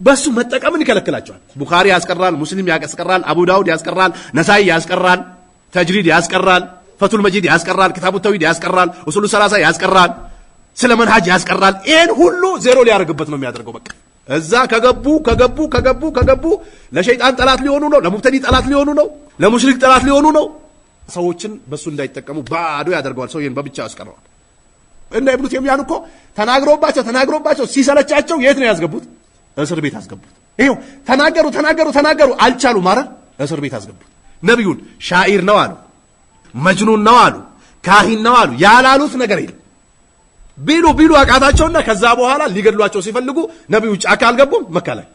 በሱ መጠቀምን ይከለክላቸዋል። ቡኻሪ ያስቀራል፣ ሙስሊም ያስቀራል፣ አቡ ዳውድ ያስቀራል፣ ነሳኢ ያስቀራል፣ ተጅሪድ ያስቀራል፣ ፈቱል መጂድ ያስቀራል፣ ኪታቡ ተውሂድ ያስቀራል፣ ኡሱሉ ሰላሳ ያስቀራል፣ ስለ መንሃጅ ያስቀራል። ይሄን ሁሉ ዜሮ ሊያደርግበት ነው የሚያደርገው። በቃ እዛ ከገቡ ለሸይጣን ጠላት ሊሆኑ ነው፣ ለሙብተዲ ጠላት ሊሆኑ ነው፣ ለሙሽሪክ ጠላት ሊሆኑ ነው። ሰዎችን በሱ እንዳይጠቀሙ ባዶ ያደርገዋል። ሰውዬን በብቻ ያስቀረዋል። እና ኢብኑ ተይሚያን እኮ ተናግሮባቸው ሲሰለቻቸው የት ነው ያስገቡት? እስር ቤት አስገቡት። ይሄው ተናገሩ አልቻሉም። ማረ እስር ቤት አስገቡት። ነብዩን ሻኢር ነው አሉ፣ መጅኑን ነው አሉ፣ ካሂን ነው አሉ። ያላሉት ነገር የለም። ቢሉ አቃታቸውና ከዛ በኋላ ሊገድሏቸው ሲፈልጉ ነብዩ ጫካ አልገቡም። መካ ላይ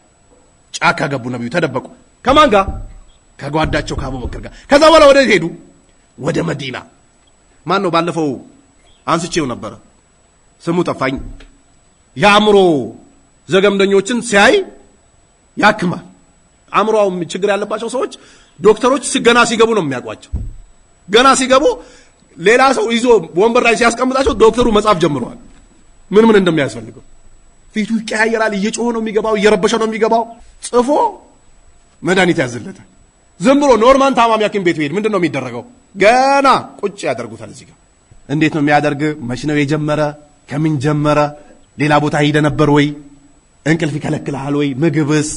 ጫካ ገቡ። ነብዩ ተደበቁ። ከማን ጋር? ከጓዳቸው ከአቡበክር ጋር። ከዛ በኋላ ወደ ሄዱ? ወደ መዲና። ማን ነው? ባለፈው አንስቼው ነበረ፣ ስሙ ጠፋኝ። የአእምሮ ዘገምደኞችን ሲያይ ያክማል። አእምሮው ችግር ያለባቸው ሰዎች ዶክተሮች ገና ሲገቡ ነው የሚያውቋቸው። ገና ሲገቡ ሌላ ሰው ይዞ ወንበር ላይ ሲያስቀምጣቸው ዶክተሩ መጻፍ ጀምረዋል፣ ምን እንደሚያስፈልገው። ፊቱ ይቀያየራል፣ እየጮኸ ነው የሚገባው፣ እየረበሸ ነው የሚገባው። ጽፎ መድኃኒት ያዝለታል። ዝም ብሎ ኖርማል ታማሚ ሐኪም ቤት ሄድ ምንድነው የሚደረገው? ገና ቁጭ ያደርጉታል። እዚህ ጋር እንዴት ነው የሚያደርግ? መች ነው የጀመረ? ከምን ጀመረ? ሌላ ቦታ ሄደ ነበር ወይ? እንቅልፍ ይከለክልሃል ወይ? ምግብስ?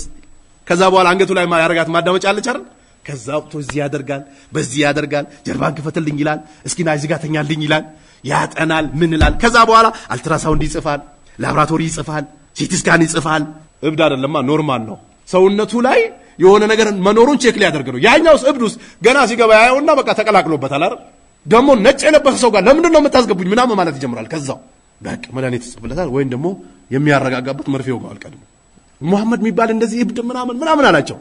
ከዛ በኋላ አንገቱ ላይ ያረጋት ማዳመጫ አለች አይደል? ከዛ ወጥቶ እዚህ ያደርጋል፣ በዚህ ያደርጋል። ጀርባን ክፈትልኝ ይላል፣ እስኪና እዚህ ጋር ተኛልኝ ይላል፣ ያጠናል፣ ምን ይላል። ከዛ በኋላ አልትራሳውንድ ይጽፋል፣ ላብራቶሪ ይጽፋል፣ ሲቲ ስካን ይጽፋል። እብድ አይደለማ፣ ኖርማል ነው። ሰውነቱ ላይ የሆነ ነገር መኖሩን ቼክ ሊያደርግ ነው። ያኛውስ እብዱስ ገና ሲገባ ያየውና በቃ ተቀላቅሎበታል አይደል? ደግሞ ነጭ የለበሰ ሰው ጋር ለምንድን ነው የምታስገቡኝ ምናምን ማለት ይጀምራል። ከዛው በቃ መድኃኒት ይጽፍለታል፣ ወይም ደግሞ የሚያረጋጋበት መርፌ ወጋዋል ቀድሞ። ሙሐመድ የሚባል እንደዚህ እብድ ምናምን አላቸው።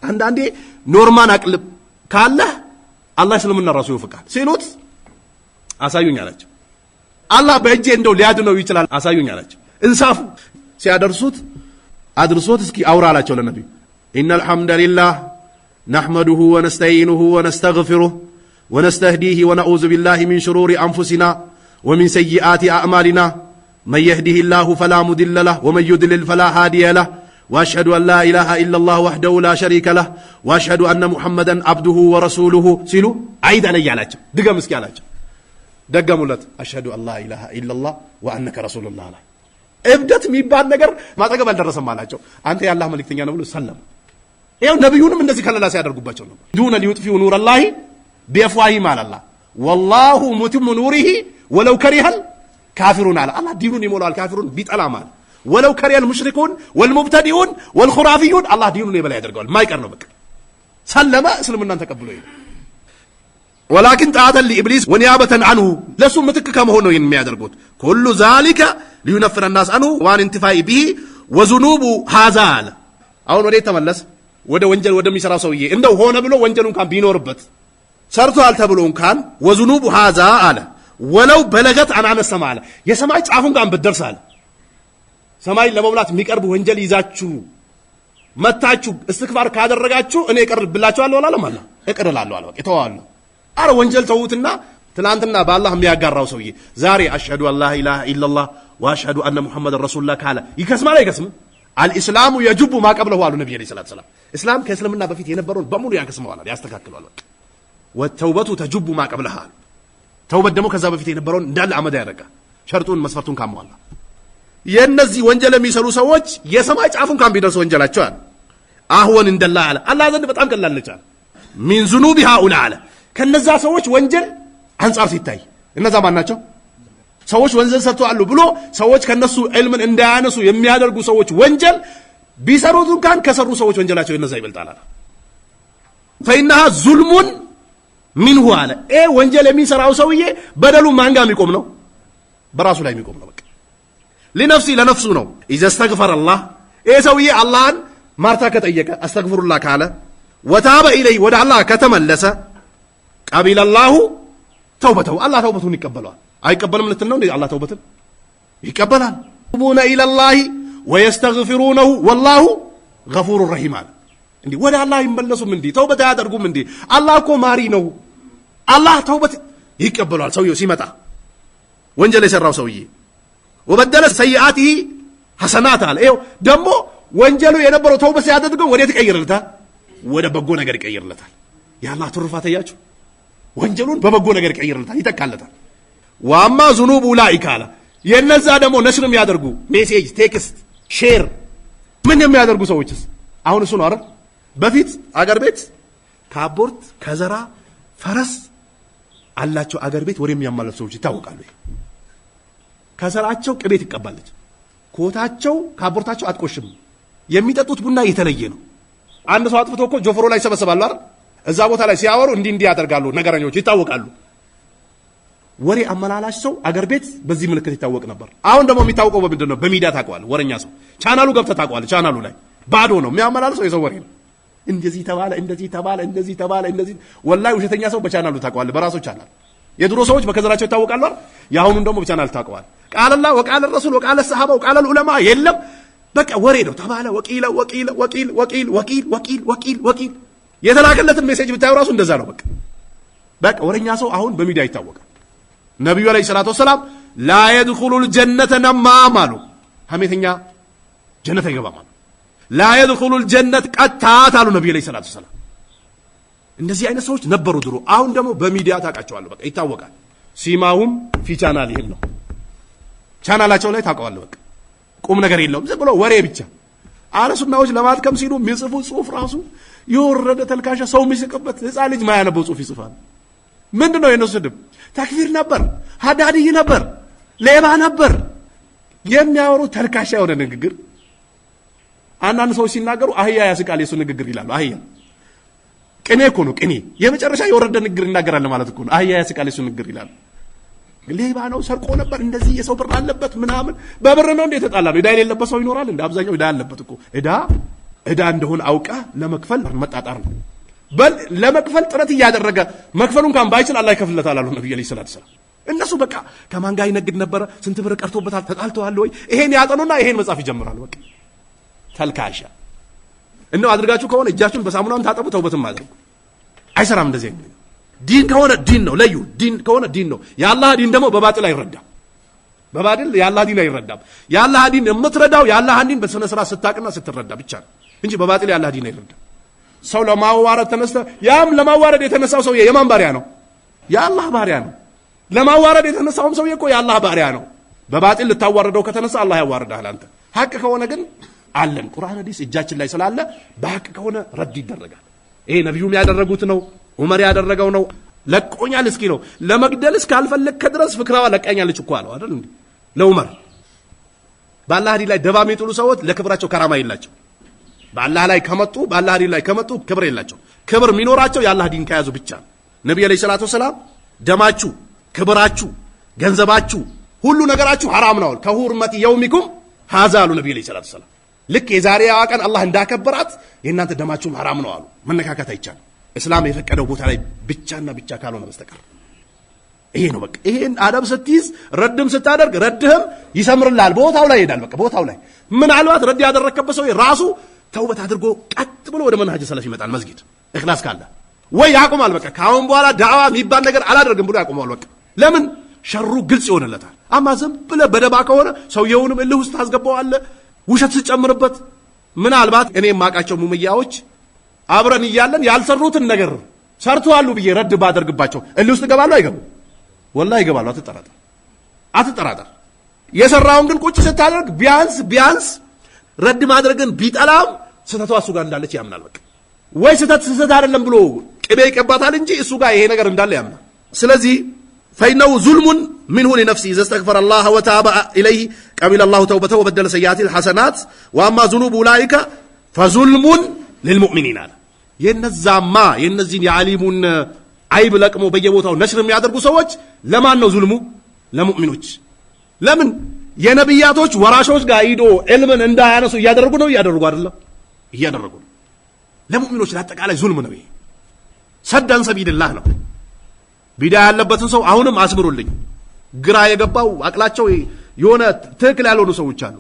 አንዳንዴ ኖርማል አቅል ካለህ አላህ እስልምና ራሱ ይወፍቃል ሲሉት አሳዩኝ አላቸው። አላህ በእጄ እንደው ሊያድነው ይችላል አሳዩኝ አላቸው። እንሳፉ ሲያደርሱት አድርሶት እስኪ አውራ አላቸው ለነብዩ ኢነል ሐምደሊላህ نحمده ونستعينه ونستغفره ونستهديه ونعوذ بالله من شرور أنفسنا ومن سيئات أعمالنا من يهده الله فلا مضل له ومن يضلل فلا هادي له وأشهد أن لا إله إلا الله وحده لا شريك له وأشهد أن محمدا عبده ورسوله سيلو عيد علي علاج دقم اسكي علاج دقم ولت أشهد أن لا إله إلا الله وأنك رسول الله عليه ابدت ميبان نجر ما تقبل درسم علاجه أنت يا الله ملك تنيا نقول سلم ይሄው ነብዩንም እንደዚህ ከለላ ሲያደርጉባቸው ነው ዱነ ሊዩጥፊኡ ኑረላሂ ቢአፍዋሂሂም አላህ ወላሁ ሙቲሙ ኑሪሂ ወለው ከሪሀል ካፊሩን አለ አላህ ዲኑን ይሞላል ካፊሩን ቢጠላም አለ ወለው ከሪሀል ሙሽሪኩን ወልሙብተዲኡን ወልኹራፊዩን አላህ ዲኑን የበላይ ያደርገዋል ማይቀር ነው በቃ ሰለመ እስልምናን ተቀብሎ ይሄ ወላኪን ጣዓተን ለኢብሊስ ወኒያበተን አንሁ ለሱ ምትክ ከመሆን ነው የሚያደርጉት ኩሉ ዛሊከ ሊዩነፍረ الناس አንሁ ዋን እንቲፋኢ ቢሂ ወዙኑቡ ሃዛ አለ አሁን ወዴት ተመለስ ወደ ወንጀል ወደሚሰራው ሰውዬ እንደው ሆነ ብሎ ወንጀሉን ካን ቢኖርበት ሰርቷል ተብሎን ካን ወዙኑቡ ሃዛ አለ ወለው በለገት አናነ ሰማለ የሰማይ ጫፉን ካን በደርሳል ሰማይ ለመብላት የሚቀርብ ወንጀል ይዛችሁ መታችሁ እስትክባር ካደረጋችሁ እኔ እቀርብላችኋለሁ አላለም አላህ እቀርላለሁ አለ በቃ ተዋዋለሁ አረ ወንጀል ተውትና ትላንትና በአላህ የሚያጋራው ሰውዬ ዛሬ አሽሀዱ አላ ኢላሃ ኢላላህ ወአሽሀዱ አነ ሙሐመድ ረሱሉላህ ካለ ይከስማል አይከስም አልኢስላሙ የጅቡ ማቀብለሁ አሉ ነብዩ ሰለላሁ ዐለይሂ ወሰለም እስላም ከእስልምና በፊት የነበረውን በሙሉ ያከስመዋል ያስተካክለዋል ወተውበቱ ተጅቡ ማቀብለሃ ተውበት ደግሞ ከዛ በፊት የነበረውን እንዳለ አመዳ ያደረጋ ሸርጡን መስፈርቱን ካሟላ የነዚህ ወንጀል የሚሰሩ ሰዎች የሰማይ ጫፉን ካን ቢደርሱ ወንጀላቸው አለ አህወን እንደላህ አለ አላህ ዘንድ በጣም ቀላል ነች አለ ሚን ዙኑቢ ሃኡላ አለ ከነዛ ሰዎች ወንጀል አንጻር ሲታይ እነዛ ማን ናቸው ሰዎች ወንጀል ሰርተዋል ብሎ ሰዎች ከነሱ ዒልምን እንዳያነሱ የሚያደርጉ ሰዎች ወንጀል ቢሰሩት እንኳን ከሰሩ ሰዎች ወንጀላቸው እነዛ ይበልጣል አለ فإنها ظلم منه አለ ወንጀል የሚሰራው ሰውዬ በደሉ ማን ጋር የሚቆም ነው በራሱ ላይ የሚቆም ነው በቃ ለነፍሱ ነው إذا استغفر الله ሰውዬ አላህን ማርታ ከጠየቀ አስተግፍሩላህ ካለ ወታበ ኢለይ ወደ አላህ ከተመለሰ ቀቢለ الله ተውበተው አላህ ተውበቱን ይቀበላል አይቀበልም ልትል ነው አላህ ተውበትን ይቀበላል ቡነ ኢለላሂ ወየስተግፊሩነሁ ወላሁ ገፉሩ ረሂም አለ እንዴ ወደ አላህ ይመለሱም እንዴ ተውበት ያደርጉም እንዴ አላህ እኮ ማሪ ነው አላህ ተውበት ይቀበላል ሰውየው ሲመጣ ወንጀል የሰራው ሰውዬ ወበደለ ሰይአቲሂ ሐሰናት አለ ይኸው ደግሞ ወንጀሉ የነበረው ተውበት ሲያደርገው ወዴት ይቀይርልታል ወደ በጎ ነገር ይቀይርለታል ያላህ ትሩፋት ያያችሁ ወንጀሉን በበጎ ነገር ይቀይርለታል ይተካለታል ዋማ ዙኑቡ ላኢካ አለ የነዛ ደግሞ ነሽር የሚያደርጉ ሜሴጅ ቴክስት ሼር ምን የሚያደርጉ ሰዎችስ አሁን እሱ ነው አይደል በፊት አገር ቤት ካቦርት ከዘራ ፈረስ አላቸው አገር ቤት ወሬ የሚያማለሱ ሰዎች ይታወቃሉ ከዘራቸው ቅቤት ይቀባለች ኮታቸው ካቦርታቸው አትቆሽም የሚጠጡት ቡና የተለየ ነው አንድ ሰው አጥፍቶ እኮ ጆፍሮ ላይ ሰበሰባሉ አይደል እዛ ቦታ ላይ ሲያወሩ እንዲህ ያደርጋሉ ነገረኞች ይታወቃሉ ወሬ አመላላሽ ሰው አገር ቤት በዚህ ምልክት ይታወቅ ነበር አሁን ደግሞ የሚታወቀው በምንድነው በሚዲያ ታውቀዋል ወረኛ ሰው ቻናሉ ገብተህ ታውቀዋል ቻናሉ ላይ ባዶ ነው የሚያመላልሰው የሰው ወሬ ነው እንደዚህ ተባለ እንደዚህ ወላሂ ውሸተኛ ሰው በቻናሉ ታውቀዋል በራሱ ቻናል የድሮ ሰዎች በከዘራቸው ይታወቃሉ አይደል ያሁኑን ደግሞ በቻናል ታውቀዋል ቃል አላህ ወቃል ረሱል ወቃል ሰሃባ ወቃል ዑለማ የለም በቃ ወሬ ነው ተባለ ወቂል የተላከለትን ሜሴጅ ብታዩ ራሱ እንደዛ ነው በቃ ወረኛ ሰው አሁን በሚዲያ ይታወቃል ነብዩ አለይሂ ሰላቱ ወሰለም ላ يدخلوا الجنه نمام አሉ ሐሜተኛ ጀነት አይገባም አሉ ላ يدخلوا الجنه ቀጣት አሉ ነብዩ አለይሂ ሰላቱ ወሰለም እንደዚህ አይነት ሰዎች ነበሩ ድሮ አሁን ደግሞ በሚዲያ ታውቃቸዋለህ በቃ ይታወቃል ሲማሁም ፊ ቻናል ይሄን ነው ቻናላቸው ላይ ታውቀዋለህ በቃ ቁም ነገር የለውም ዝም ብሎ ወሬ ብቻ አለሱናዎች ለማጥከም ሲሉ የሚጽፉ ጽሁፍ ራሱ የወረደ ተልካሻ ሰው የሚስቅበት ህፃን ልጅ ማያነበው ጽሁፍ ይጽፋል ምንድነው የነሱ ድብ ተክፊር ነበር ሀዳድይ ነበር ሌባ ነበር የሚያወሩ ተልካሻ የሆነ ንግግር አንዳንድ ሰዎች ሲናገሩ አህያ ያስቃል የሱ ንግግር ይላሉ አህያ ቅኔ እኮ ነው ቅኔ የመጨረሻ የወረደ ንግግር ይናገራል ማለት እኮ ነው አህያ ያስቃል የሱ ንግግር ይላሉ ሌባ ነው ሰርቆ ነበር እንደዚህ የሰው ብር አለበት ምናምን በብር ነው እንደ ተጣላሉ እዳ የሌለበት ሰው ይኖራል እንደ አብዛኛው እዳ አለበት እኮ እዳ እንደሆነ አውቃ ለመክፈል መጣጣር ነው በል ለመክፈል ጥረት ያደረገ መክፈሉን ካን ባይችል አላህ ይከፍለታል አሉ ነብዩ ሰለላሁ ዐለይሂ ወሰለም። እነሱ በቃ ከማን ጋር ይነግድ ነበር? ስንት ብር ቀርቶበታል? ተጣልተዋል ወይ? ይሄን ያጠኑና ይሄን መጻፍ ይጀምራሉ። በቃ ተልካሻ እንደው አድርጋችሁ ከሆነ እጃችሁን በሳሙናም ታጠቡ፣ ተውበትም አድርጉ። አይሰራም እንደዚህ አይነት ዲን ከሆነ ዲን ነው። ለዩ ዲን ከሆነ ዲን ነው። የአላህ ዲን ደግሞ በባጢል አይረዳም። በባጢል የአላህ ዲን አይረዳም። የአላህ ዲን የምትረዳው የአላህ ዲን በስነ ስርዓት ስታቅና ስትረዳ ብቻ ነው እንጂ በባጢል የአላህ ዲን አይረዳም። ሰው ለማዋረድ ተነስተ ያም ለማዋረድ የተነሳው ሰውዬ የማን ባሪያ ነው? የአላህ ባሪያ ነው። ለማዋረድ የተነሳውም ሰውዬ እኮ የአላህ ባሪያ ነው። በባጢል ልታዋረደው ከተነሳ አላህ ያዋርዳል አንተ። ሐቅ ከሆነ ግን አለን ቁርአን ሐዲስ እጃችን ላይ ስላለ በሐቅ ከሆነ ረድ ይደረጋል። ይሄ ነብዩም ያደረጉት ነው፣ ዑመር ያደረገው ነው። ለቆኛል እስኪ ነው ለመግደል እስካልፈለከ ድረስ ፍክራዋ ለቀኛለች እኮ አለው አይደል እንዴ ለዑመር። በአላህ ዲን ላይ ደባ የሚጥሉ ሰዎች ለክብራቸው ከራማ የላቸው። በአላህ ላይ ከመጡ በአላህ ዲን ላይ ከመጡ ክብር የላቸው። ክብር የሚኖራቸው የአላህ ዲን ከያዙ ብቻ ነው። ነብዩ አለይሂ ሰላቱ ወሰላም ደማችሁ፣ ክብራችሁ፣ ገንዘባችሁ፣ ሁሉ ነገራችሁ ሐራም ነው ከሁርመቲ የውሚኩም ሀዛ አሉ ነብዩ አለይሂ ሰላቱ ወሰላም። ልክ የዛሬዋ ቀን አላህ እንዳከበራት የእናንተ ደማችሁም ሐራም ነው አሉ። መነካካት አይቻልም እስላም የፈቀደው ቦታ ላይ ብቻና ብቻ ካልሆነ በስተቀር። ይሄ ነው በቃ። ይሄን አደብ ስትይዝ ረድም ስታደርግ ረድህም ይሰምርልሃል። ቦታው ላይ ይሄዳል። በቃ ቦታው ላይ ምናልባት ረድ ያደረከበት ሰው ራሱ ተውበት አድርጎ ቀጥ ብሎ ወደ መንሃጅ ሰለፍ ይመጣል። መስጊድ እኽላስ ካለ ወይ ያቆማል። በቃ ካሁን በኋላ ዳዕዋ የሚባል ነገር አላደርግም ብሎ ያቆማል። በቃ ለምን ሸሩ ግልጽ ይሆንለታል። አማ ዝም ብለህ በደባ ከሆነ ሰውየውንም እልህ ውስጥ ታስገባዋለህ። ውሸት ስጨምርበት ምናልባት እኔ የማውቃቸው ሙምያዎች አብረን እያለን ያልሰሩትን ነገር ሰርተዋል ብዬ ረድ ባደርግባቸው እልህ ውስጥ ይገባሉ አይገቡ? ወላሂ ይገባሉ። አትጠራጠር። የሰራውን ግን ቁጭ ስታደርግ ቢያንስ ረድ ማድረግን ቢጠላም ስተቷ እሱ ጋር እንዳለች ያምናል። በቃ ወይ ስተት አይደለም ብሎ ቅቤ ይቀባታል እንጂ እሱ ጋር ይሄ ነገር እንዳለ ያምናል። ስለዚህ فإنه ظلم منه لنفسه إذا استغفر الله وتاب إليه قبل الله توبته وبدل سيئاته الحسنات وأما ذنوب أولئك فظلم للمؤمنين ينزاما ينزين يعلمون عيب لكم بيبوتاو نشر የሚያደርጉ ሰዎች ለማን ነው ዙልሙ? ለሙእሚኖች። ለምን የነብያቶች ወራሾች ጋር ሄዶ ዕልምን እንዳያነሱ እያደረጉ አይደለም? እያደረጉ ነው። ለሙእሚኖች ለአጠቃላይ ዙልም ነው። ይሄ ሰዳን ሰቢልላህ ነው። ቢዳ ያለበትን ሰው አሁንም አስምሩልኝ። ግራ የገባው አቅላቸው የሆነ ትክክል ያልሆኑ ሰዎች አሉ።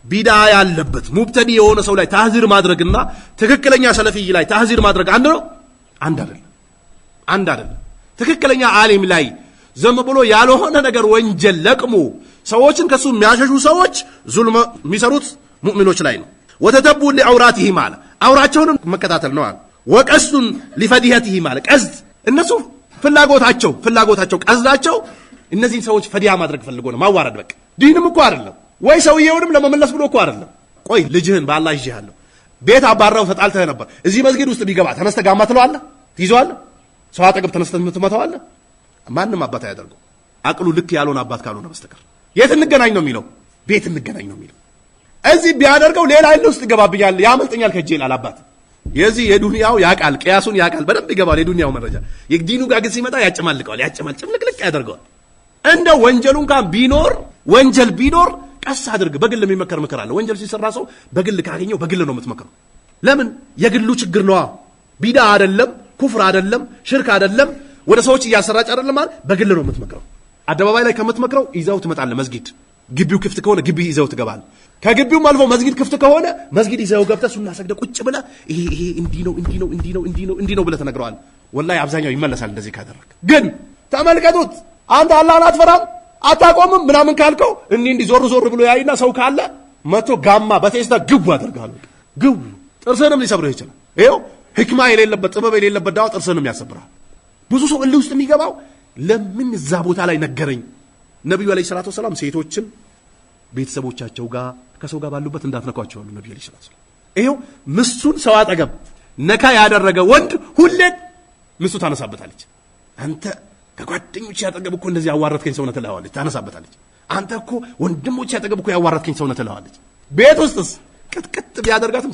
ቢዳ ያለበት ሙብተዲ የሆነ ሰው ላይ ታህዚር ማድረግና ትክክለኛ ሰለፊይ ላይ ታህዚር ማድረግ አንድ ነው? አንድ አይደለም። ትክክለኛ ዓሊም ላይ ዘም ብሎ ያልሆነ ነገር ወንጀል ለቅሞ ሰዎችን ከሱ የሚያሸሹ ሰዎች ዙልም የሚሰሩት ሙእሚኖች ላይ ነው። ወተተቡ ለአውራቲሂ ማለት አውራቸውንም መከታተል ነው አለ። ወቀስቱን ሊፈዲህቲሂ ማለት ቀዝድ እነሱ ፍላጎታቸው ቀዝዳቸው እነዚህን ሰዎች ፈዲያ ማድረግ ፈልጎ ነው ማዋረድ። በቃ ዲንም እኮ አይደለም ወይ ሰውየውንም ለመመለስ ብሎ እኮ አይደለም። ቆይ ልጅህን በአላህ ይዤሃለሁ ቤት አባራው ተጣልተህ ነበር እዚህ መስጊድ ውስጥ ቢገባ ተነስተህ ጋማ ትለዋለህ? ትይዘዋለህ? ሰው አጠገብ ተነስተህ ትመታዋለህ? ማንም አባት አያደርገው አቅሉ ልክ ያልሆነ አባት ካልሆነ በስተቀር። የት እንገናኝ ነው የሚለው? ቤት እንገናኝ ነው የሚለው። እዚህ ቢያደርገው ሌላ አይደል ውስጥ ይገባብኛል ያመልጠኛል ከጄ ይላል አባት። የዚህ የዱንያው ያቃል ቅያሱን ያቃል በደንብ ይገባል። የዱንያው መረጃ የዲኑ ጋር ግን ሲመጣ ያጨማልቀዋል፣ ጭምልቅልቅ ያደርገዋል። እንደ ወንጀሉን ካን ወንጀል ቢኖር ቀስ አድርግ። በግል የሚመከር ምክር አለ። ወንጀል ሲሰራ ሰው በግል ካገኘው በግል ነው የምትመክረው። ለምን? የግሉ ችግር ነዋ። ቢዳ አይደለም፣ ኩፍር አይደለም፣ ሽርክ አይደለም፣ ወደ ሰዎች እያሰራጭ አይደለም ማለት በግል ነው የምትመክረው። አደባባይ ላይ ከምትመክረው ይዘው ትመጣለህ። መስጊድ ግቢው ክፍት ከሆነ ግቢ ይዘው ትገባለህ። ከግቢውም አልፎ መስጊድ ክፍት ከሆነ መስጊድ ይዘው ገብተህ ሱና ሰግደህ ቁጭ ብለህ ይሄ እንዲህ ነው ብለህ ተነግረዋል። ወላሂ አብዛኛው ይመለሳል እንደዚህ ካደረክ። ግን ተመልከቱት፣ አንተ አላህን አትፈራም አታቆምም ምናምን ካልከው እንዲህ ዞር ብሎ ያይና ሰው ካለ መቶ ጋማ በቴስታ ግቡ አደርጋለሁ። ግቡ ጥርስንም ሊሰብርህ ይችላል። ይኸው ህክማ የሌለበት ጥበብ የሌለበት ዳዋ ጥርስንም ያሰብራል። ብዙ ሰው እልህ ውስጥ የሚገባው ለምን እዛ ቦታ ላይ ነገረኝ። ነብዩ አለይሂ ሰላቱ ወሰላም ሴቶችን ቤተሰቦቻቸው ጋር ከሰው ጋር ባሉበት እንዳትነኳቸው አሉ ነብዩ አለይሂ ሰላቱ ወሰላም። ይሄው ምስቱን ሰው አጠገብ ነካ ያደረገ ወንድ ሁሌ ምስቱ ታነሳበታለች። አንተ ከጓደኞች ያጠገብ እኮ እንደዚህ ያዋረድከኝ ሰው ነህ ትለዋለች፣ ታነሳበታለች። አንተ እኮ ወንድሞች ያጠገብ እኮ ያዋረድከኝ ሰው ነህ ትለዋለች። ቤት ውስጥስ ቅጥቅጥ ቢያደርጋትም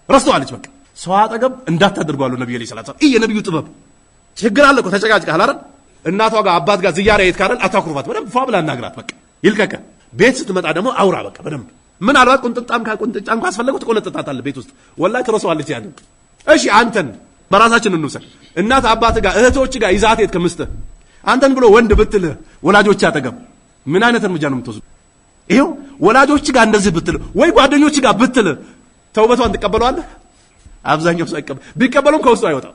ረስተዋለች። በቃ ሰው አጠገብ እንዳታደርጉ አሉ ነብዩ አለይሂ ሰላቱ ወሰላም። ይሄ የነብዩ ጥበብ። ችግር አለ እኮ ተጨቃጭቀሃል አይደል? እናቷ ጋር አባት ጋር ዝያራ የት ካረል አታኩርፋት፣ በደንብ ፏ ብላ አናግራት። በቃ ይልቀቀ። ቤት ስትመጣ ደግሞ አውራ በቃ በደንብ። ምናልባት ቁንጥጫም ካስፈለገው ትቆነጥጣታለህ ቤት ውስጥ ወላሂ ትረሳዋለች። ያንን እሺ አንተን በራሳችን እንውሰድ። እናት አባት ጋር እህቶች ጋር ይዛት ሄድ ከምስተ አንተን ብሎ ወንድ ብትል ወላጆች አጠገብ ምን አይነት እርምጃ ነው የምትወስዱ? ይሄው ወላጆች ጋር እንደዚህ ብትል ወይ ጓደኞች ጋር ብትል ተውበቷን ትቀበለዋለህ? አብዛኛው ሰው አይቀበል፣ ቢቀበሉም ከውስጡ አይወጣም።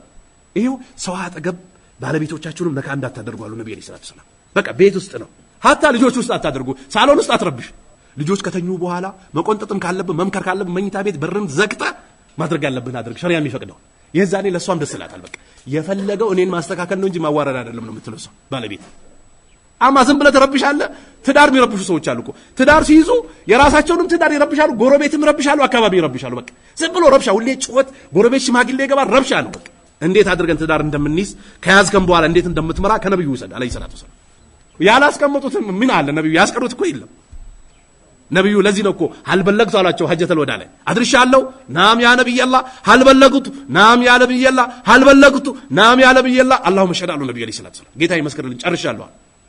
ይሄው ሰው አጠገብ ባለቤቶቻችሁንም ነካ እንዳታደርጉ አሉ ነብዩ ሰለላሁ ዐለይሂ ወሰለም። በቃ ቤት ውስጥ ነው፣ ሀታ ልጆች ውስጥ አታደርጉ፣ ሳሎን ውስጥ አትረብሽ። ልጆች ከተኙ በኋላ መቆንጠጥም ካለብህ መምከር ካለብህ መኝታ ቤት በርን ዘግታ ማድረግ ያለብህን አድርግ፣ ሸሪዓ የሚፈቅደው። የዛኔ ለሷም ደስ ይላታል። በቃ የፈለገው እኔን ማስተካከል ነው እንጂ ማዋረድ አይደለም ነው የምትለው ሰው ባለቤት። አማ ዝም ብለህ ትረብሻለህ። ትዳር የሚረብሹ ሰዎች አሉ እኮ። ትዳር ሲይዙ የራሳቸውንም ትዳር ይረብሻሉ፣ ጎረቤትም ይረብሻሉ፣ አካባቢ ይረብሻሉ። በቃ ዝም ብሎ ረብሻ፣ ሁሌ ጩኸት፣ ጎረቤት ሽማግሌ ይገባል፣ ረብሻ ነው በቃ። እንዴት አድርገን ትዳር እንደምንይዝ ከያዝከን በኋላ እንዴት እንደምትመራ ከነብዩ ውሰድ አለይሂ ሰላቱ ወሰለም። ያላስቀመጡት ምን አለ ነብዩ? ያስቀሩት እኮ የለም ነብዩ። ለዚህ ነው እኮ ሀልበለግቱ አላቸው ሐጀተል ወዳ ላይ አድርሻለሁ፣ ናም ያ ነብይላህ፣ ሀልበለግቱ፣ ናም ያ ነብይላህ፣ ሀልበለግቱ፣ ናም ያ ነብይላህ። አላሁመ ሸሃድ አሉ ነብዩ አለይሂ ሰላቱ ወሰለም። ጌታ ይመስክርልኝ ጨርሻለሁ።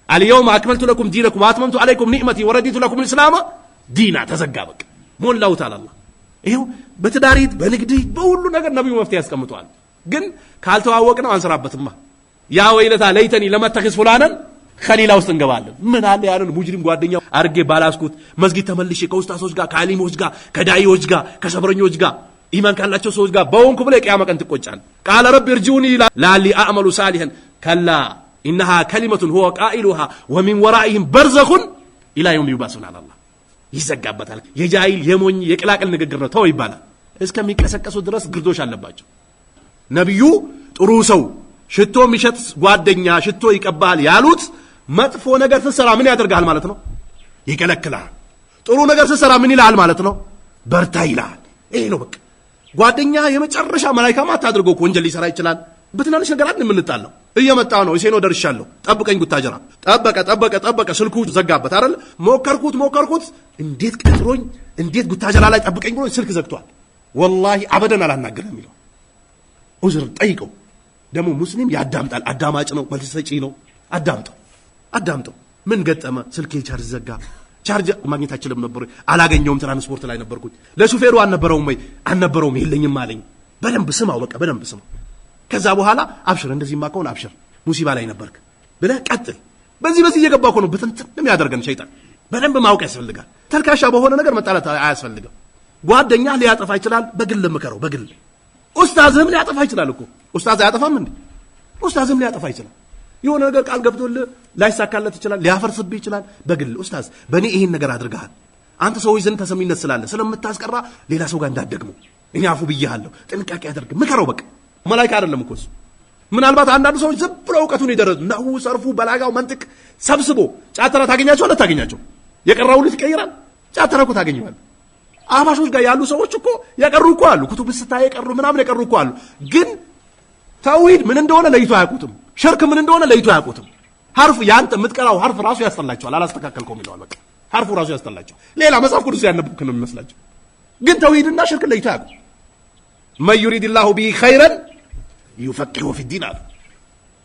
አልየውም አክመልቱ ለኩም ዲነኩም ወአትመምቱ አለይኩም ኒዕመቲ ወረዲቱ ለኩም ልእስላማ ዲና። ተዘጋ በቃ ሞላውት አላህ። ይሄው በትዳሪት በንግድ በሁሉ ነገር ነብዩ መፍትሄ ያስቀምጧል። ግን ካልተዋወቅ ነው አንሰራበትማ። ያ ወይለታ ለይተኒ ለመተኺዝ ፉላነን ኸሊላ ውስጥ እንገባለን። ምን አለ ያንን ሙጅሪም ጓደኛው አርጌ ባላስኩት መስጊድ ተመልሼ ከኡስታዞች ጋር ከአሊሞች ጋር ከዳኢዎች ጋር ከሰብረኞች ጋር ኢማን ካላቸው ሰዎች ጋር በወንኩ ብለ የቂያማ ቀን ትቆጫል። ቃለ ረቢ እርጂኡኒ ላሊ አዕመሉ ሳሊሐን ከላ ኢነሃ ከሊመቱን ሁወ ቃኢሉሃ ወሚን ወራኢሂም በርዘኹን ኢላ የውም ይባሱን አላህ። ይዘጋበታል። የጃሂል የሞኝ የቅላቅል ንግግር ነው ተው ይባላል። እስከሚቀሰቀሱ ድረስ ግርዶሽ አለባቸው። ነብዩ ጥሩ ሰው ሽቶ የሚሸጥ ጓደኛ ሽቶ ይቀባል ያሉት መጥፎ ነገር ስትሰራ ምን ያደርጋል ማለት ነው? ይከለክላል። ጥሩ ነገር ስትሰራ ምን ይላል ማለት ነው? በርታ ይላል። ይሄ ነው በቃ ጓደኛ የመጨረሻ መላእክት አታድርገው እኮ ወንጀል ሊሰራ ይችላል። በትናንሽ ነገር አይደል የምንጣለው። እየመጣ ነው እሴ ነው ደርሻለሁ፣ ጠብቀኝ ጉታጀራ። ጠበቀ ስልኩ ዘጋበት አይደል? ሞከርኩት እንዴት ቀጥሮኝ እንዴት ጉታጀራ ላይ ጠብቀኝ ብሎ ስልክ ዘግቷል። ወላሂ አበደን አላናገረም የሚለው ኡዝር ጠይቀው። ደግሞ ሙስሊም ያዳምጣል። አዳማጭ ነው፣ መልስ ሰጪ ነው። አዳምጠው ምን ገጠመ? ስልኬ ቻርጅ ዘጋ። ቻርጅ ማግኘት አይችልም ነበር፣ አላገኘውም፣ ትራንስፖርት ላይ ነበርኩኝ። ለሹፌሩ አልነበረውም የለኝም አለኝ። በደንብ ስማው፣ በቃ በደንብ ስማው። ከዛ በኋላ አብሽር፣ እንደዚህማ ከሆነ አብሽር፣ ሙሲባ ላይ ነበርክ ብለህ ቀጥል። በዚህ እየገባ እኮ ነው ብትንትን የሚያደርገን ሸይጣን። በደንብ ማወቅ ያስፈልጋል። ተልካሻ በሆነ ነገር መጣላት አያስፈልግም። ጓደኛ ሊያጠፋ ይችላል፣ በግል ምከረው። በግል ኡስታዝም ሊያጠፋ ይችላል እኮ። ኡስታዝ አያጠፋም እንዴ? ኡስታዝም ሊያጠፋ ይችላል። የሆነ ነገር ቃል ገብቶልህ ላይሳካለት ይችላል፣ ሊያፈርስብህ ይችላል። በግል ኡስታዝ በእኔ ይሄን ነገር አድርገሃል፣ አንተ ሰዎች ዘንድ ተሰሚነት ስላለ ስለምታስቀራ ሌላ ሰው ጋር እንዳትደግመው እኔ አፉ ብዬሃለሁ፣ ጥንቃቄ አድርግ፣ ምከረው። በቃ መላእክት አይደለም እኮ እሱ። ምናልባት አንዳንድ ሰዎች ዝም ብለው እውቀቱን ይደረሱ ነሁ፣ ሰርፉ፣ በላጋው፣ መንጥቅ ሰብስቦ ጫተራ ታገኛቸው። የቀራው ልጅ ይቀይራል። ጫተራ እኮ ታገኘዋለህ። አህባሾች ጋር ያሉ ሰዎች እኮ የቀሩ እኮ አሉ። ኩቱብ ስታይ የቀሩ ምናምን የቀሩ እኮ አሉ። ግን ተውሂድ ምን እንደሆነ ለይቶ አያውቁትም። ሽርክ ምን እንደሆነ ለይቶ አያውቁትም። ሐርፍ ያንተ የምትቀራው ሐርፍ ራሱ ያስጠላቸዋል። አላስተካከልከውም ይለዋል። በቃ ሐርፉ ራሱ ያስጠላቸዋል። ሌላ መጽሐፍ ቅዱስ ያነበብክ ነው የሚመስላቸው። ግን ተውሂድና ሽርክ ለይቶ አያውቁ። መን ዩሪድላሁ ቢሂ ኸይረን ዩፈቂሁ ፊዲን አለ።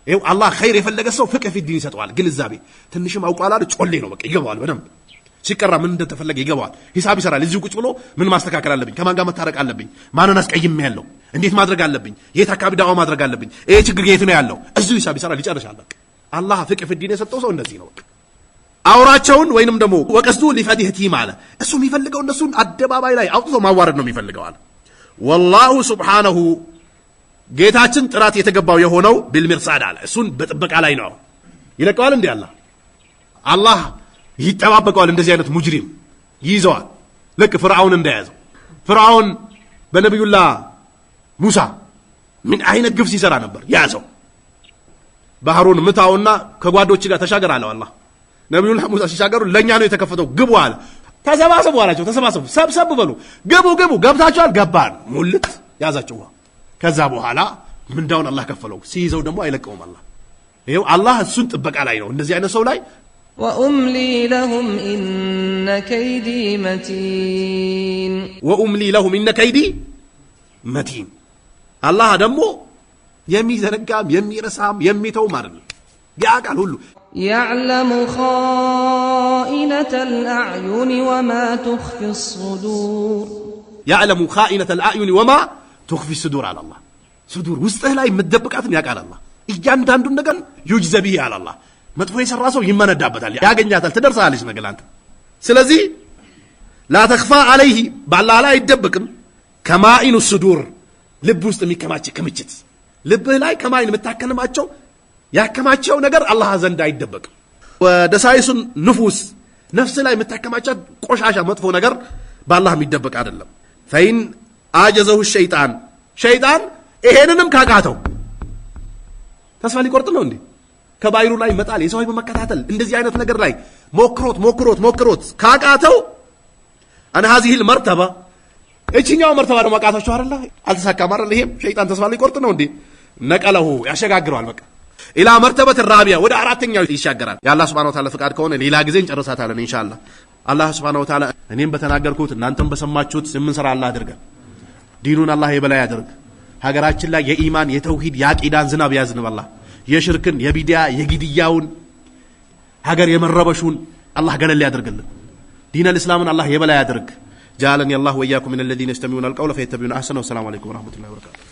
ይኸው አላህ ኸይር የፈለገ ሰው ፍቅህ ፊዲን ይሰጠዋል። ግንዛቤ ትንሽም አውቋል አለ ጮሌ ነው። በቃ ይገባዋል በደንብ ሲቀራ ምን እንደተፈለገ ይገባዋል። ሂሳብ ይሰራል። እዚሁ ቁጭ ብሎ ምን ማስተካከል አለብኝ፣ ከማን ጋር መታረቅ አለብኝ፣ ማንን አስቀይሜያለሁ፣ እንዴት ማድረግ አለብኝ፣ የት አካባቢ ዳዋ ማድረግ አለብኝ፣ ይሄ ችግር የት ነው ያለው፣ እዚሁ ሂሳብ ይሰራል። ይጨርሻል። በቃ አላህ ፍቅህ ፊዲን የሰጠው ሰው እንደዚህ ነው። በቃ አውራቸውን ወይንም ደግሞ ወቀስዱ ሊፈዲህቲ ማለ እሱ የሚፈልገው እነሱን አደባባይ ላይ አውጥቶ ማዋረድ ነው የሚፈልገው አለ። ወላሁ ሱብሓነሁ ጌታችን ጥራት የተገባው የሆነው ቢልሚርሳድ አለ። እሱን በጥበቃ ላይ ነው። ይለቀዋል እንዴ አላህ ይጠባበቀዋል። እንደዚህ አይነት ሙጅሪም ይይዘዋል። ልክ ፍርዓውን እንደያዘው። ፍርዓውን በነቢዩላህ ሙሳ ምን አይነት ግፍ ሲሰራ ነበር ያዘው። ባህሩን ምታውና ከጓዶች ጋር ተሻገር አለው አላህ። ነቢዩላህ ሙሳ ሲሻገሩ ለኛ ነው የተከፈተው ግቡ አለ። ተሰባሰቡ አላቸው። ተሰባሰቡ፣ ሰብሰብ በሉ፣ ግቡ ገብታችኋል። ገባን። ሙልት ያዛቸው። ከዛ በኋላ ምንዳውን አላህ ከፈለው። ሲይዘው ደግሞ አይለቀውም አላህ። ይሄው አላህ እሱን ጥበቃ ላይ ነው እንደዚህ አይነት ሰው ላይ። وأملي لهم إن كيدي متين وأملي لهم إن كيدي متين الله دمو يمي زنقام يمي رسام يمي تومارن يعقل هلو يعلم خائنة الأعين وما تخفي الصدور يعلم خائنة الأعين وما تخفي الصدور على الله ሱዱር ውስጥህ ላይ የምትደብቃትን ያውቃል አላህ እያንዳንዱን ነገር ይጅዘቢ ያለ አላህ መጥፎ የሰራ ሰው ይመነዳበታል ያገኛታል ትደርሳለች ነገር አንተ ስለዚህ ላ ተኽፋ አለይሂ ባላህ ላይ አይደብቅም ከማኢኑ ሱዱር ልብ ውስጥ የሚከማች ክምችት ልብህ ላይ ከማይን የምታከማቸው ያከማቸው ነገር አላህ ዘንድ አይደበቅም ወደሳይሱን ንፉስ ነፍስ ላይ የምታከማቸው ቆሻሻ መጥፎ ነገር ባላህ የሚደበቅ አይደለም ፈይን አጀዘሁ ሸይጣን ይሄንንም ካቃተው ተስፋ ሊቆርጥ ነው እንዴ ከባይሩ ላይ መጣል የሰው በመከታተል እንደዚህ አይነት ነገር ላይ ሞክሮት ካቃተው አን هذه المرتبه እቺኛው መርተባ ደግሞ አቃታቸው አይደለ አልተሳካም አይደለ ይሄም ሸይጣን ተስፋ ሊቆርጥ ነው እንዴ ነቀለው ያሸጋግረዋል በቃ ኢላ መርተበት الرابعه ወደ አራተኛው ይሻገራል የአላህ Subhanahu Wa Ta'ala ፍቃድ ከሆነ ሌላ ጊዜ እንጨርሳታለን ኢንሻአላህ አላህ Subhanahu Wa Ta'ala እኔም በተናገርኩት እናንተም በሰማችሁት የምንሰራ አላህ አድርገን ዲኑን አላህ የበላይ ያድርግ ሀገራችን ላይ የኢማን የተውሂድ ያቂዳን ዝናብ ያዝንብ አላህ የሽርክን የቢዲያ የጊድያውን ሀገር የመረበሹን አላህ ገለል ያድርግልን ዲን الاسلامን አላህ የበላይ ያድርግ جعلني الله وإياكم من الذين يستمعون القول فيتبعون أحسنه والسلام عليكم ورحمة الله وبركاته